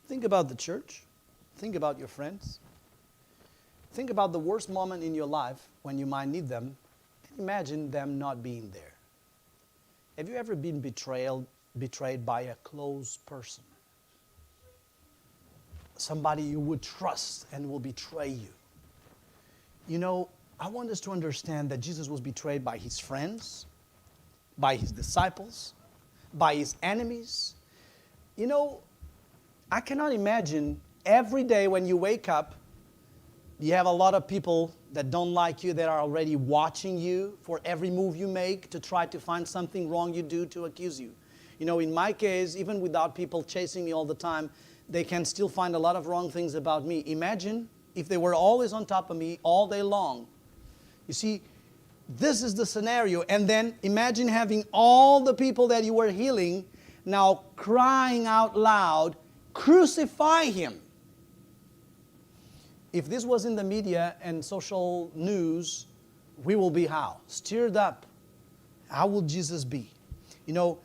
Think about the church. Think about your friends. Think about the worst moment in your life when you might need them, and imagine them not being there. Have you ever been betrayed by a close person? Somebody you would trust and will betray you. You know, I want us to understand that Jesus was betrayed by his friends, by his disciples, by his enemies. You know, I cannot imagine every day when you wake up, you have a lot of people that don't like you, that are already watching you for every move you make to try to find something wrong you do to accuse you. You know, in my case, even without people chasing me all the time, they can still find a lot of wrong things about me. Imagine if they were always on top of me all day long. You see, this is the scenario. And then imagine having all the people that you were healing now crying out loud, "Crucify him." If this was in the media and social news, we will be how? Stirred up. How will Jesus be? You know,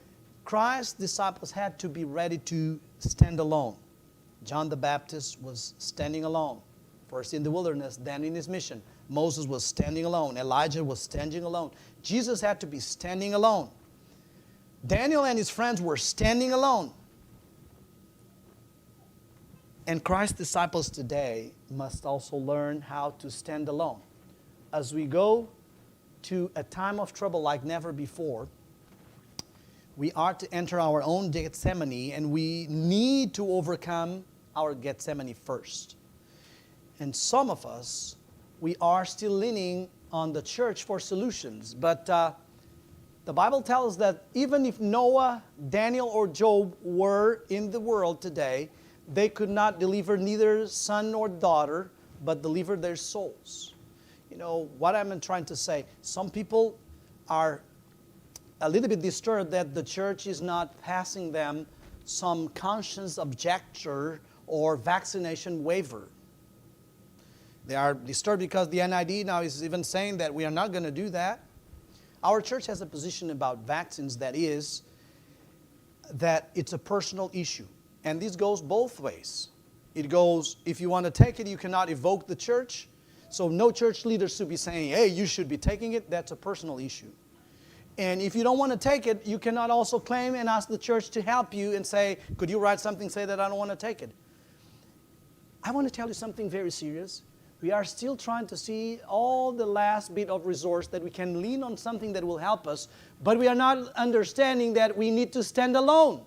Christ's disciples had to be ready to stand alone. John the Baptist was standing alone, first in the wilderness, then in his mission. Moses was standing alone. Elijah was standing alone. Jesus had to be standing alone. Daniel and his friends were standing alone. And Christ's disciples today must also learn how to stand alone. As we go to a time of trouble like never before, we are to enter our own Gethsemane, and we need to overcome our Gethsemane first. And some of us, we are still leaning on the church for solutions. But the Bible tells us that even if Noah, Daniel, or Job were in the world today, they could not deliver neither son nor daughter, but deliver their souls. You know, what I'm trying to say, some people are a little bit disturbed that the church is not passing them some conscience objector or vaccination waiver. They are disturbed because the NID now is even saying that we are not going to do that. Our church has a position about vaccines that is that it's a personal issue. And this goes both ways. It goes, if you want to take it, you cannot evoke the church. So no church leader should be saying, hey, you should be taking it. That's a personal issue. And if you don't want to take it, you cannot also claim and ask the church to help you and say, could you write something, say that I don't want to take it. I want to tell you something very serious. We are still trying to see all the last bit of resource that we can lean on something that will help us, but we are not understanding that we need to stand alone.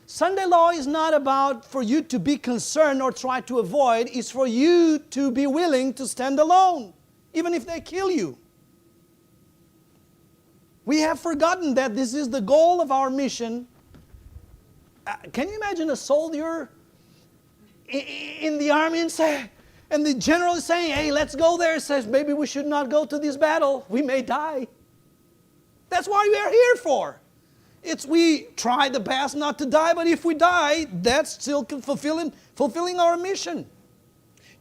Sunday law is not about for you to be concerned or try to avoid. It's for you to be willing to stand alone, even if they kill you. We have forgotten that this is the goal of our mission. Can you imagine a soldier in the army and the general is saying, hey, let's go there. He says, maybe we should not go to this battle. We may die. That's what we are here for. We try the best not to die, but if we die, that's still fulfilling our mission.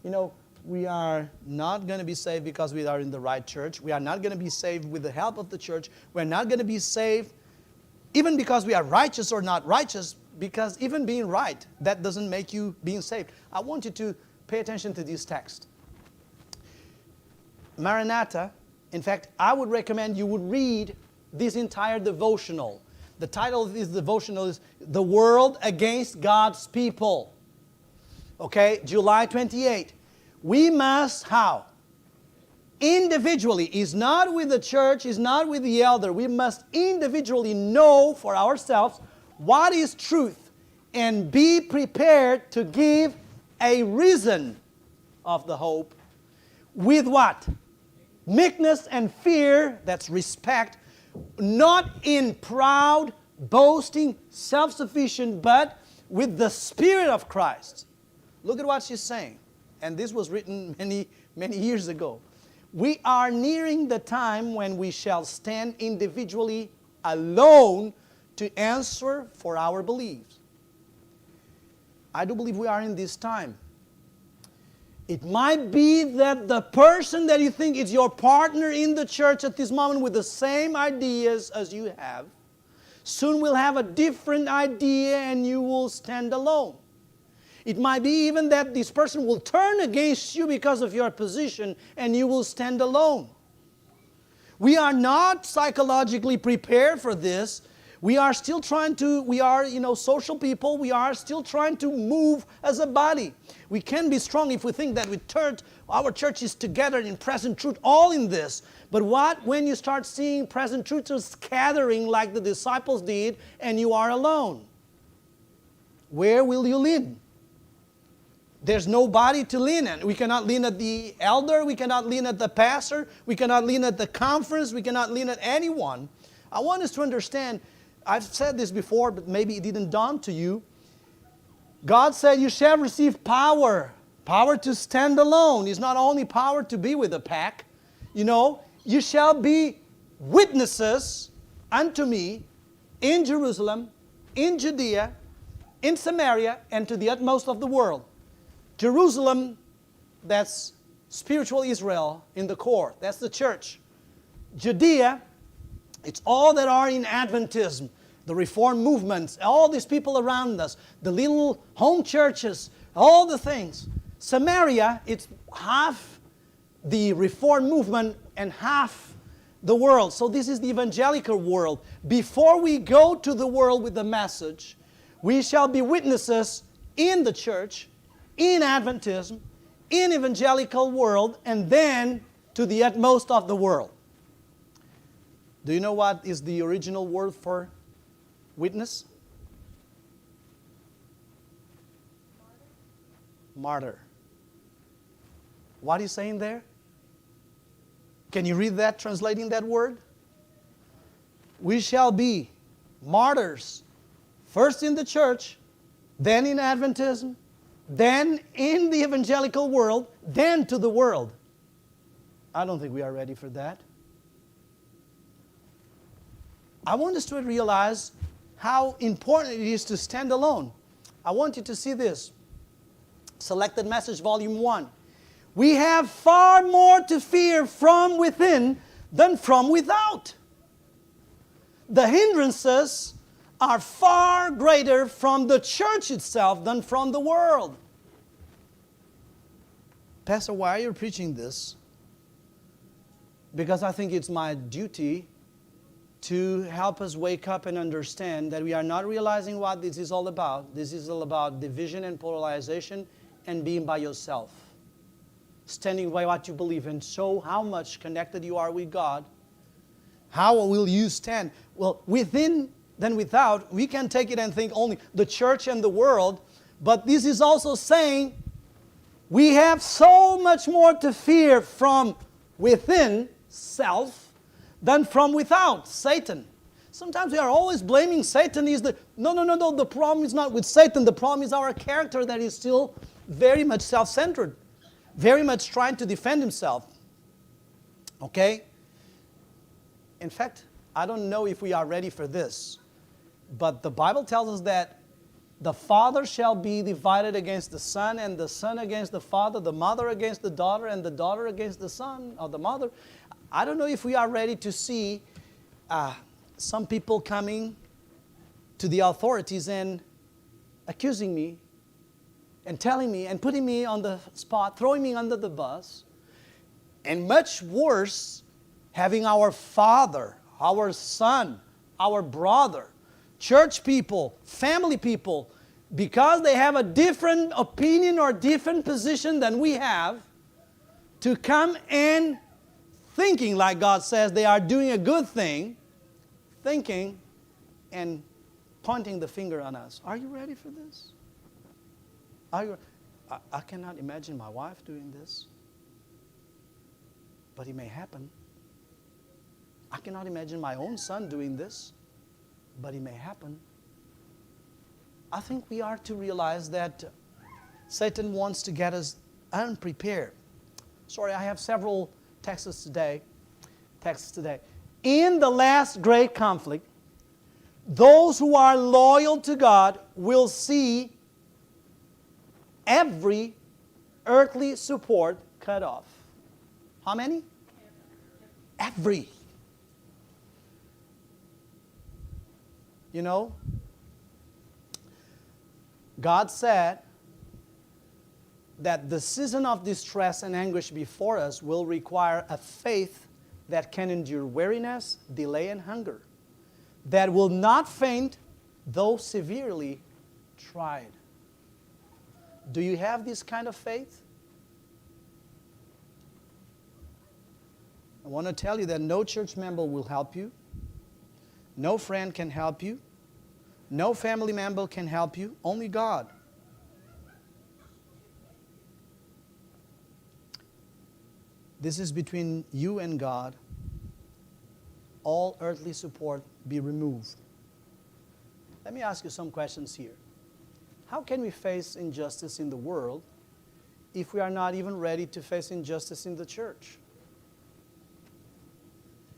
You know, we are not going to be saved because we are in the right church. We are not going to be saved with the help of the church. We're not going to be saved even because we are righteous or not righteous, because even being right, that doesn't make you being saved. I want you to pay attention to this text. Maranatha, in fact, I would recommend you would read this entire devotional. The title of this devotional is The World Against God's People. Okay, July 28. We must, how? Individually, is not with the church, is not with the elder. We must individually know for ourselves what is truth and be prepared to give a reason of the hope with what? Meekness and fear, that's respect, not in proud, boasting, self-sufficient, but with the Spirit of Christ. Look at what she's saying. And this was written many, many years ago. We are nearing the time when we shall stand individually alone to answer for our beliefs. I do believe we are in this time. It might be that the person that you think is your partner in the church at this moment with the same ideas as you have, soon will have a different idea and you will stand alone. It might be even that this person will turn against you because of your position and you will stand alone. We are not psychologically prepared for this. We are still trying to, we are, social people. We are still trying to move as a body. We can be strong if we think that our church is together in present truth, all in this. But when you start seeing present truthers scattering like the disciples did and you are alone? Where will you lean? There's nobody to lean on. We cannot lean at the elder. We cannot lean at the pastor. We cannot lean at the conference. We cannot lean at anyone. I want us to understand, I've said this before, but maybe it didn't dawn to you. God said you shall receive power. Power to stand alone. It's not only power to be with a pack. You shall be witnesses unto me in Jerusalem, in Judea, in Samaria, and to the utmost of the world. Jerusalem, that's spiritual Israel in the core. That's the church. Judea, it's all that are in Adventism, the Reform movements, all these people around us, the little home churches, all the things. Samaria, it's half the Reform movement and half the world. So this is the evangelical world. Before we go to the world with the message, we shall be witnesses in the church, in Adventism, in evangelical world, and then to the utmost of the world. Do you know what is the original word for witness? Martyr. What is saying there? Can you read that, translating that word? We shall be martyrs, first in the church, then in Adventism, then in the evangelical world, then to the world. I don't think we are ready for that. I want us to realize how important it is to stand alone. I want you to see this. Selected Message, Volume 1. We have far more to fear from within than from without. The hindrances are far greater from the church itself than from the world. Pastor, why are you preaching this? Because I think it's my duty to help us wake up and understand that we are not realizing what this is all about. This is all about division and polarization and being by yourself. Standing by what you believe and show how much connected you are with God. How will you stand? Well, within than without, we can take it and think only the church and the world. But this is also saying we have so much more to fear from within self than from without, Satan. Sometimes we are always blaming Satan. No. The problem is not with Satan. The problem is our character that is still very much self-centered. Very much trying to defend himself. Okay? In fact, I don't know if we are ready for this. But the Bible tells us that the father shall be divided against the son, and the son against the father, the mother against the daughter, and the daughter against the son or the mother. I don't know if we are ready to see some people coming to the authorities and accusing me and telling me and putting me on the spot, throwing me under the bus, and much worse, having our father, our son, our brother, church people, family people, because they have a different opinion or different position than we have, to come and thinking, like God says, they are doing a good thing, thinking and pointing the finger on us. Are you ready for this? I cannot imagine my wife doing this, but it may happen. I cannot imagine my own son doing this, but it may happen. I think we are to realize that Satan wants to get us unprepared. Sorry, I have several texts today. In the last great conflict, those who are loyal to God will see every earthly support cut off. How many? Every. You know, God said that the season of distress and anguish before us will require a faith that can endure weariness, delay, and hunger, that will not faint though severely tried. Do you have this kind of faith? I want to tell you that no church member will help you. No friend can help you. No family member can help you. Only God. This is between you and God. All earthly support be removed. Let me ask you some questions here. How can we face injustice in the world if we are not even ready to face injustice in the church?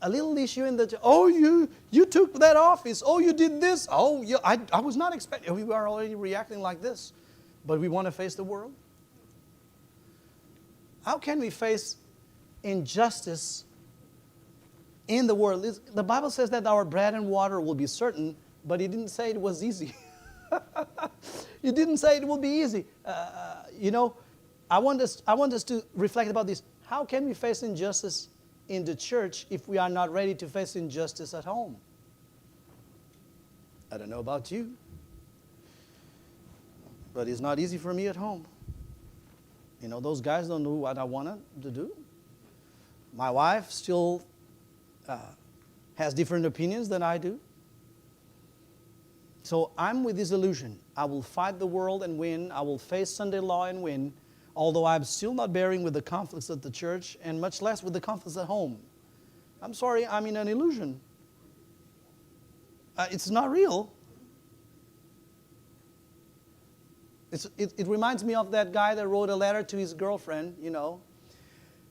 A little issue in the church. Oh, you took that office. Oh, you did this. Oh, I was not expecting. We are already reacting like this. But we want to face the world? How can we face injustice in the world? The Bible says that our bread and water will be certain, but it didn't say it was easy. It didn't say it will be easy. I want us to reflect about this. How can we face injustice in the church if we are not ready to face injustice at home? I don't know about you, but it's not easy for me at home. You know, those guys don't know what I want to do. My wife still has different opinions than I do. So I'm with this illusion. I will fight the world and win. I will face Sunday law and win, although I'm still not bearing with the conflicts at the church and much less with the conflicts at home. I'm sorry, I'm in an illusion. It's not real. It reminds me of that guy that wrote a letter to his girlfriend, you know.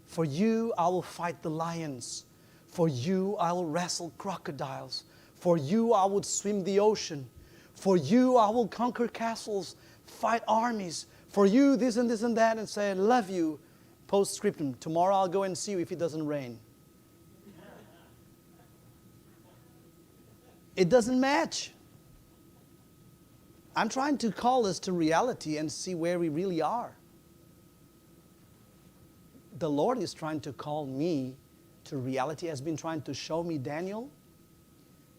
For you, I will fight the lions. For you, I will wrestle crocodiles. For you, I would swim the ocean. For you, I will conquer castles, fight armies. For you, this and this and that, and say, I love you. Postscriptum, tomorrow I'll go and see you if it doesn't rain. It doesn't match. I'm trying to call us to reality and see where we really are. The Lord is trying to call me to reality, has been trying to show me, Daniel,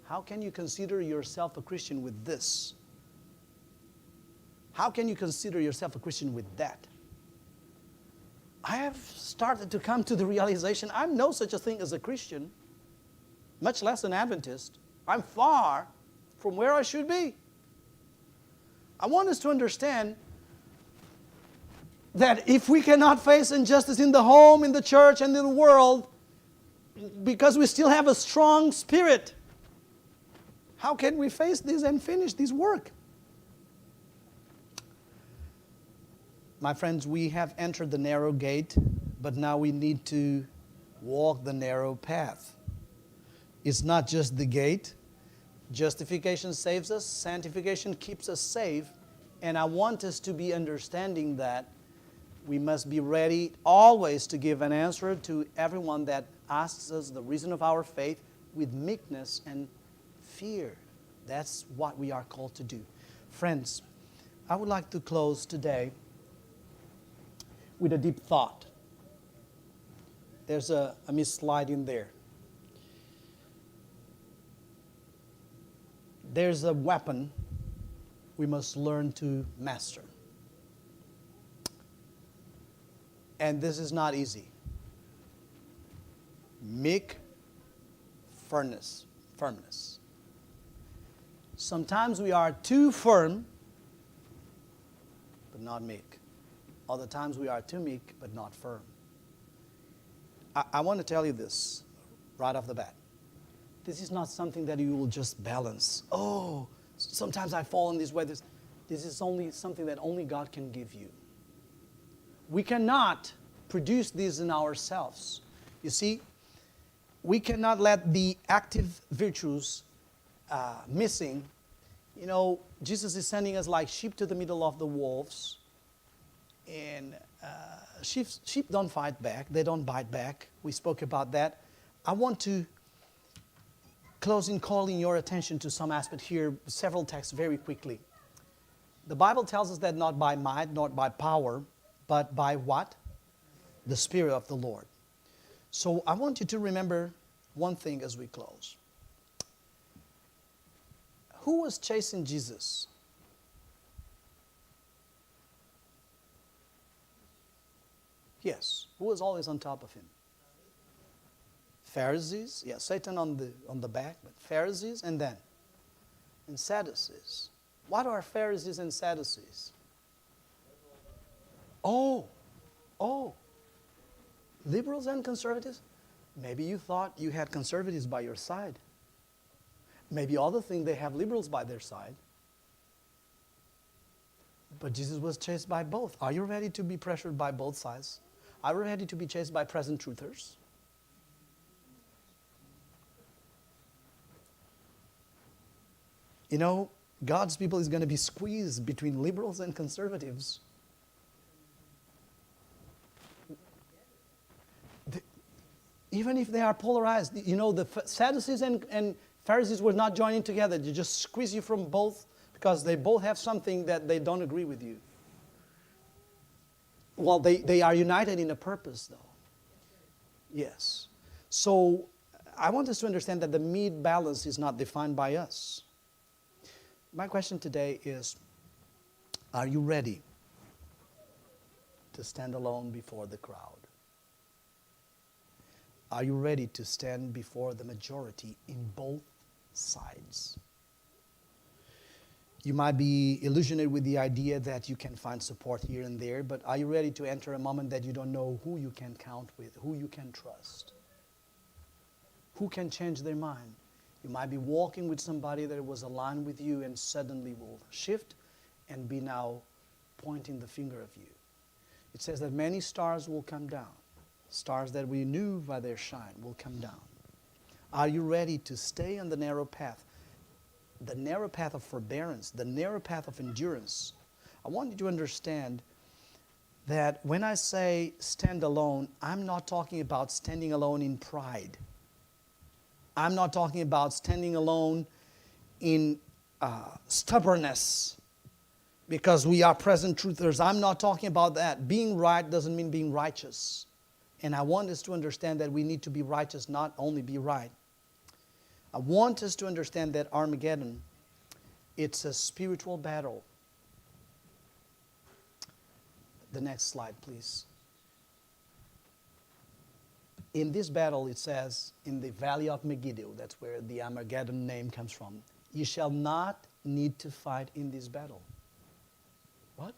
how can you consider yourself a Christian with this? How can you consider yourself a Christian with that? I have started to come to the realization I'm no such a thing as a Christian, much less an Adventist. I'm far from where I should be. I want us to understand that if we cannot face injustice in the home, in the church, and in the world, because we still have a strong spirit, how can we face this and finish this work? My friends, we have entered the narrow gate, but now we need to walk the narrow path. It's not just the gate. Justification saves us. Sanctification keeps us safe. And I want us to be understanding that we must be ready always to give an answer to everyone that asks us the reason of our faith with meekness and fear. That's what we are called to do. Friends, I would like to close today with a deep thought. There's a missed slide in there. There's a weapon we must learn to master. And this is not easy. Meek firmness. Sometimes we are too firm, but not meek. Other times we are too meek, but not firm. I want to tell you this right off the bat. This is not something that you will just balance. Oh, sometimes I fall in this way. This is only something that only God can give you. We cannot produce these in ourselves. You see, we cannot let the active virtues missing. You know, Jesus is sending us like sheep to the middle of the wolves. And sheep don't fight back. They don't bite back. We spoke about that. I want to close in calling your attention to some aspect here, several texts very quickly. The Bible tells us that not by might, not by power, but by what? The Spirit of the Lord. So I want you to remember one thing as we close. Who was chasing Jesus? Yes. Who was always on top of him? Pharisees. Yeah, Satan on the back, but Pharisees and Sadducees. What are Pharisees and Sadducees? Oh. Liberals and conservatives? Maybe you thought you had conservatives by your side. Maybe others think they have liberals by their side. But Jesus was chased by both. Are you ready to be pressured by both sides? Are you ready to be chased by present truthers? You know, God's people is going to be squeezed between liberals and conservatives. Even if they are polarized, you know, the Sadducees and Pharisees were not joining together. They just squeeze you from both because they both have something that they don't agree with you. Well, they are united in a purpose, though. Yes. So I want us to understand that the meat balance is not defined by us. My question today is, are you ready to stand alone before the crowd? Are you ready to stand before the majority in both sides? You might be illusioned with the idea that you can find support here and there, but are you ready to enter a moment that you don't know who you can count with, who you can trust, who can change their mind? You might be walking with somebody that was aligned with you and suddenly will shift and be now pointing the finger of you. It says that many stars will come down. Stars that we knew by their shine will come down. Are you ready to stay on the narrow path? The narrow path of forbearance, the narrow path of endurance. I want you to understand that when I say stand alone, I'm not talking about standing alone in pride. I'm not talking about standing alone in stubbornness because we are present truthers. I'm not talking about that. Being right doesn't mean being righteous. And I want us to understand that we need to be righteous, not only be right. I want us to understand that Armageddon, it's a spiritual battle. The next slide, please. In this battle, it says, in the valley of Megiddo, that's where the Armageddon name comes from, you shall not need to fight in this battle. What?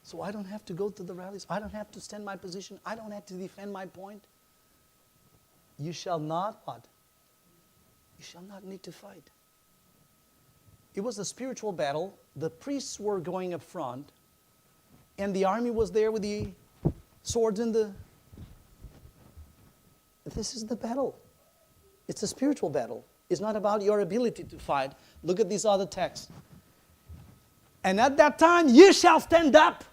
So I don't have to go to the rallies. I don't have to stand my position. I don't have to defend my point. You shall not what? You shall not need to fight. It was a spiritual battle. The priests were going up front, and the army was there with the swords and the... This is the battle. It's a spiritual battle. It's not about your ability to fight. Look at these other texts. And at that time, you shall stand up.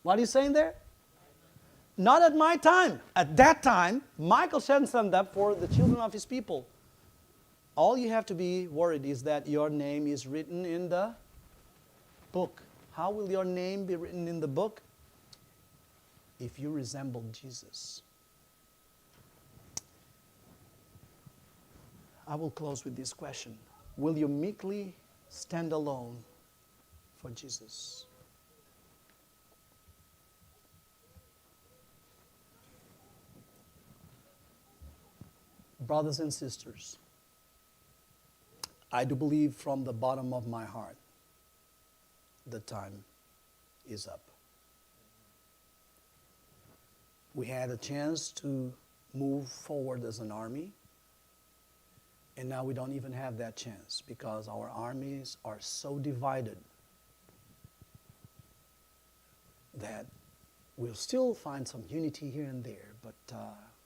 What are you saying there? Not at my time. At that time, Michael shall stand up for the children of his people. All you have to be worried is that your name is written in the book. How will your name be written in the book? If you resemble Jesus. I will close with this question. Will you meekly stand alone for Jesus? Brothers and sisters, I do believe from the bottom of my heart the time is up. We had a chance to move forward as an army, and now we don't even have that chance because our armies are so divided that we'll still find some unity here and there, but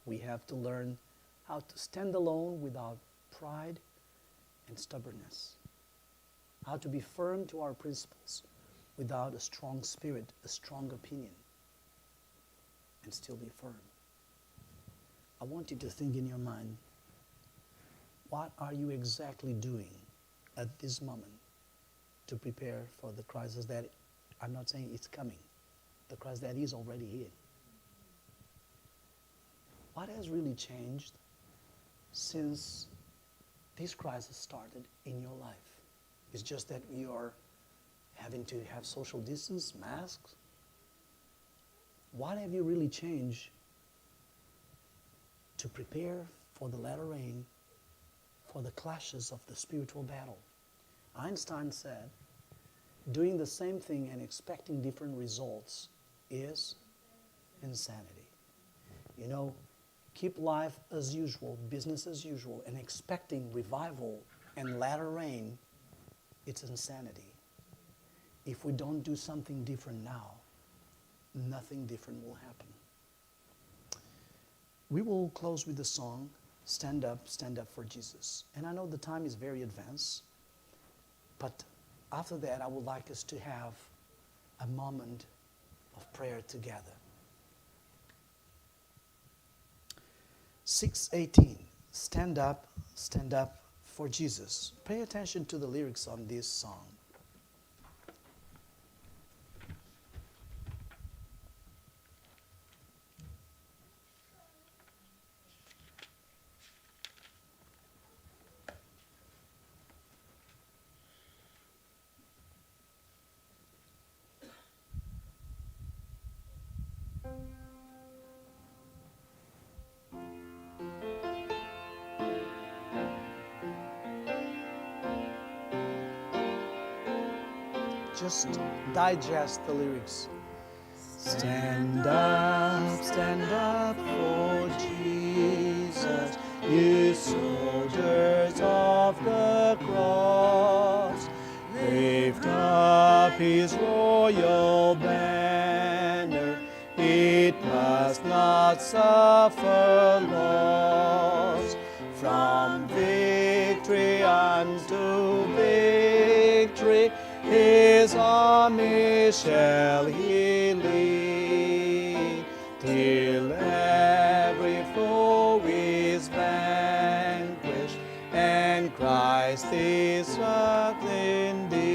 we have to learn how to stand alone without pride and stubbornness, how to be firm to our principles without a strong spirit, a strong opinion, and still be firm. I want you to think in your mind, what are you exactly doing at this moment to prepare for the crisis that, I'm not saying it's coming, the crisis that is already here? What has really changed since this crisis started in your life? It's just that we are having to have social distance, masks. What have you really changed to prepare for the latter rain, for the clashes of the spiritual battle? Einstein said, doing the same thing and expecting different results is insanity. You know, keep life as usual, business as usual, and expecting revival and latter rain, it's insanity. If we don't do something different now, nothing different will happen. We will close with the song, Stand Up for Jesus. And I know the time is very advanced, but after that, I would like us to have a moment of prayer together. 6:18, stand up for Jesus. Pay attention to the lyrics on this song. Just digest the lyrics. Stand up for Jesus, you soldiers of the cross. Lift up his royal banner, it must not suffer loss. From victory unto victory, his army shall he lead, till every foe is vanquished, and Christ is wrapped indeed.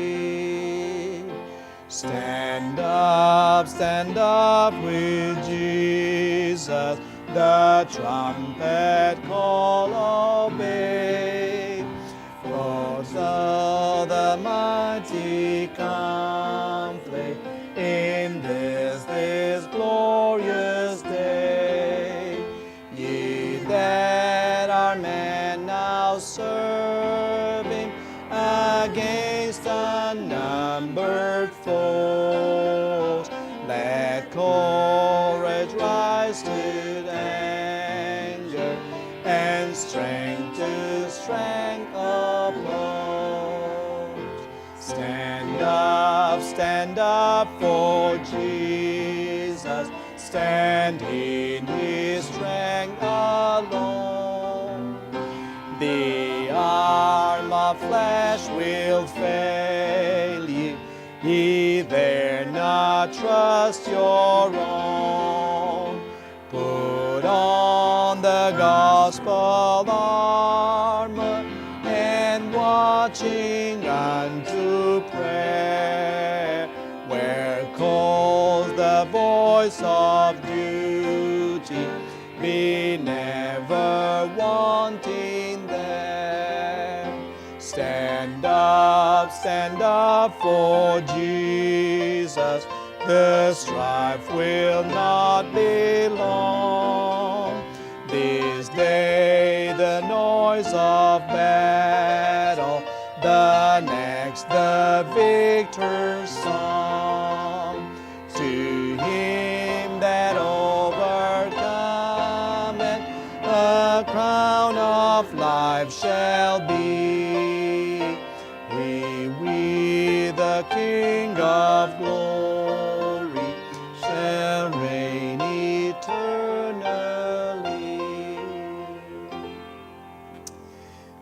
Stand up with Jesus, the trumpet call obey. For so the mighty conflict in this glorious day, ye that are men now serving against unnumbered foes, let courage rise to anger, and strength to strength oppose. Stand up for Jesus, stand in his strength alone. The arm of flesh will fail ye dare not trust your own. Put on the gospel armor, and watching unto prayer, where calls the voice of duty, be never wanting there. Stand up for Jesus, the strife will not be long. This day the noise of battle, the next the victor's song. To him that overcometh, a crown of life shall be. He with the King of glory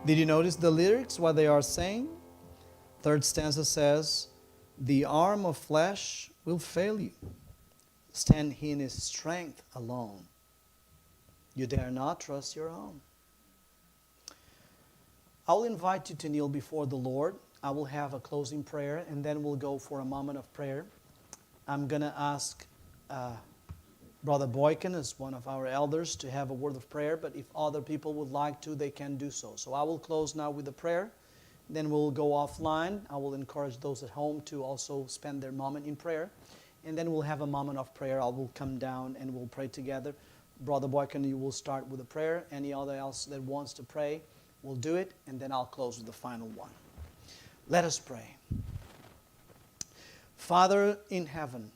Did you notice the lyrics, what they are saying? Third stanza says, the arm of flesh will fail you. Stand he in his strength alone. You dare not trust your own. I will invite you to kneel before the Lord. I will have a closing prayer, and then we'll go for a moment of prayer. I'm going to ask Brother Boykin, as one of our elders, to have a word of prayer, but if other people would like to, they can do so. So I will close now with a prayer, then we'll go offline. I will encourage those at home to also spend their moment in prayer, and then we'll have a moment of prayer. I will come down and we'll pray together. Brother Boykin, you will start with a prayer. Any other else that wants to pray will do it, and then I'll close with the final one. Let us pray. Father in heaven,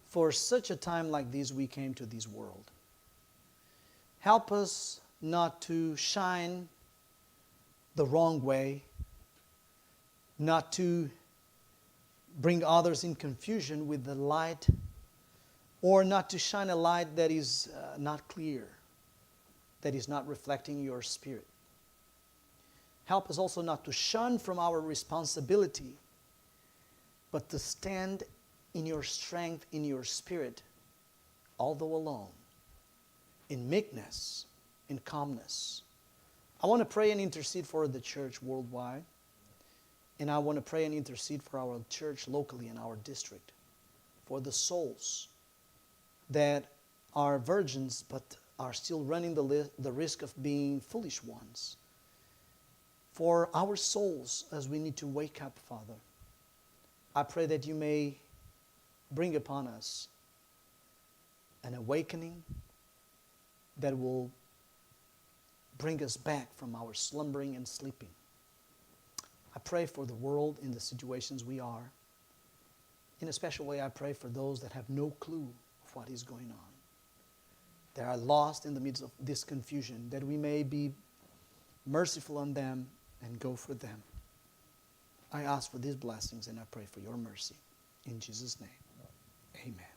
for such a time like this we came to this world. Help us not to shine the wrong way, not to bring others in confusion with the light, or not to shine a light that is not clear, that is not reflecting your Spirit. Help us also not to shun from our responsibility, but to stand in your strength, in your Spirit, although alone, in meekness, in calmness. I want to pray and intercede for the church worldwide, and I want to pray and intercede for our church locally in our district, for the souls that are virgins but are still running the risk of being foolish ones. For our souls, as we need to wake up, Father, I pray that you may bring upon us an awakening that will bring us back from our slumbering and sleeping. I pray for the world in the situations we are. In a special way, I pray for those that have no clue of what is going on. They are lost in the midst of this confusion, that we may be merciful on them and go for them. I ask for these blessings and I pray for your mercy. In Jesus' name, amen.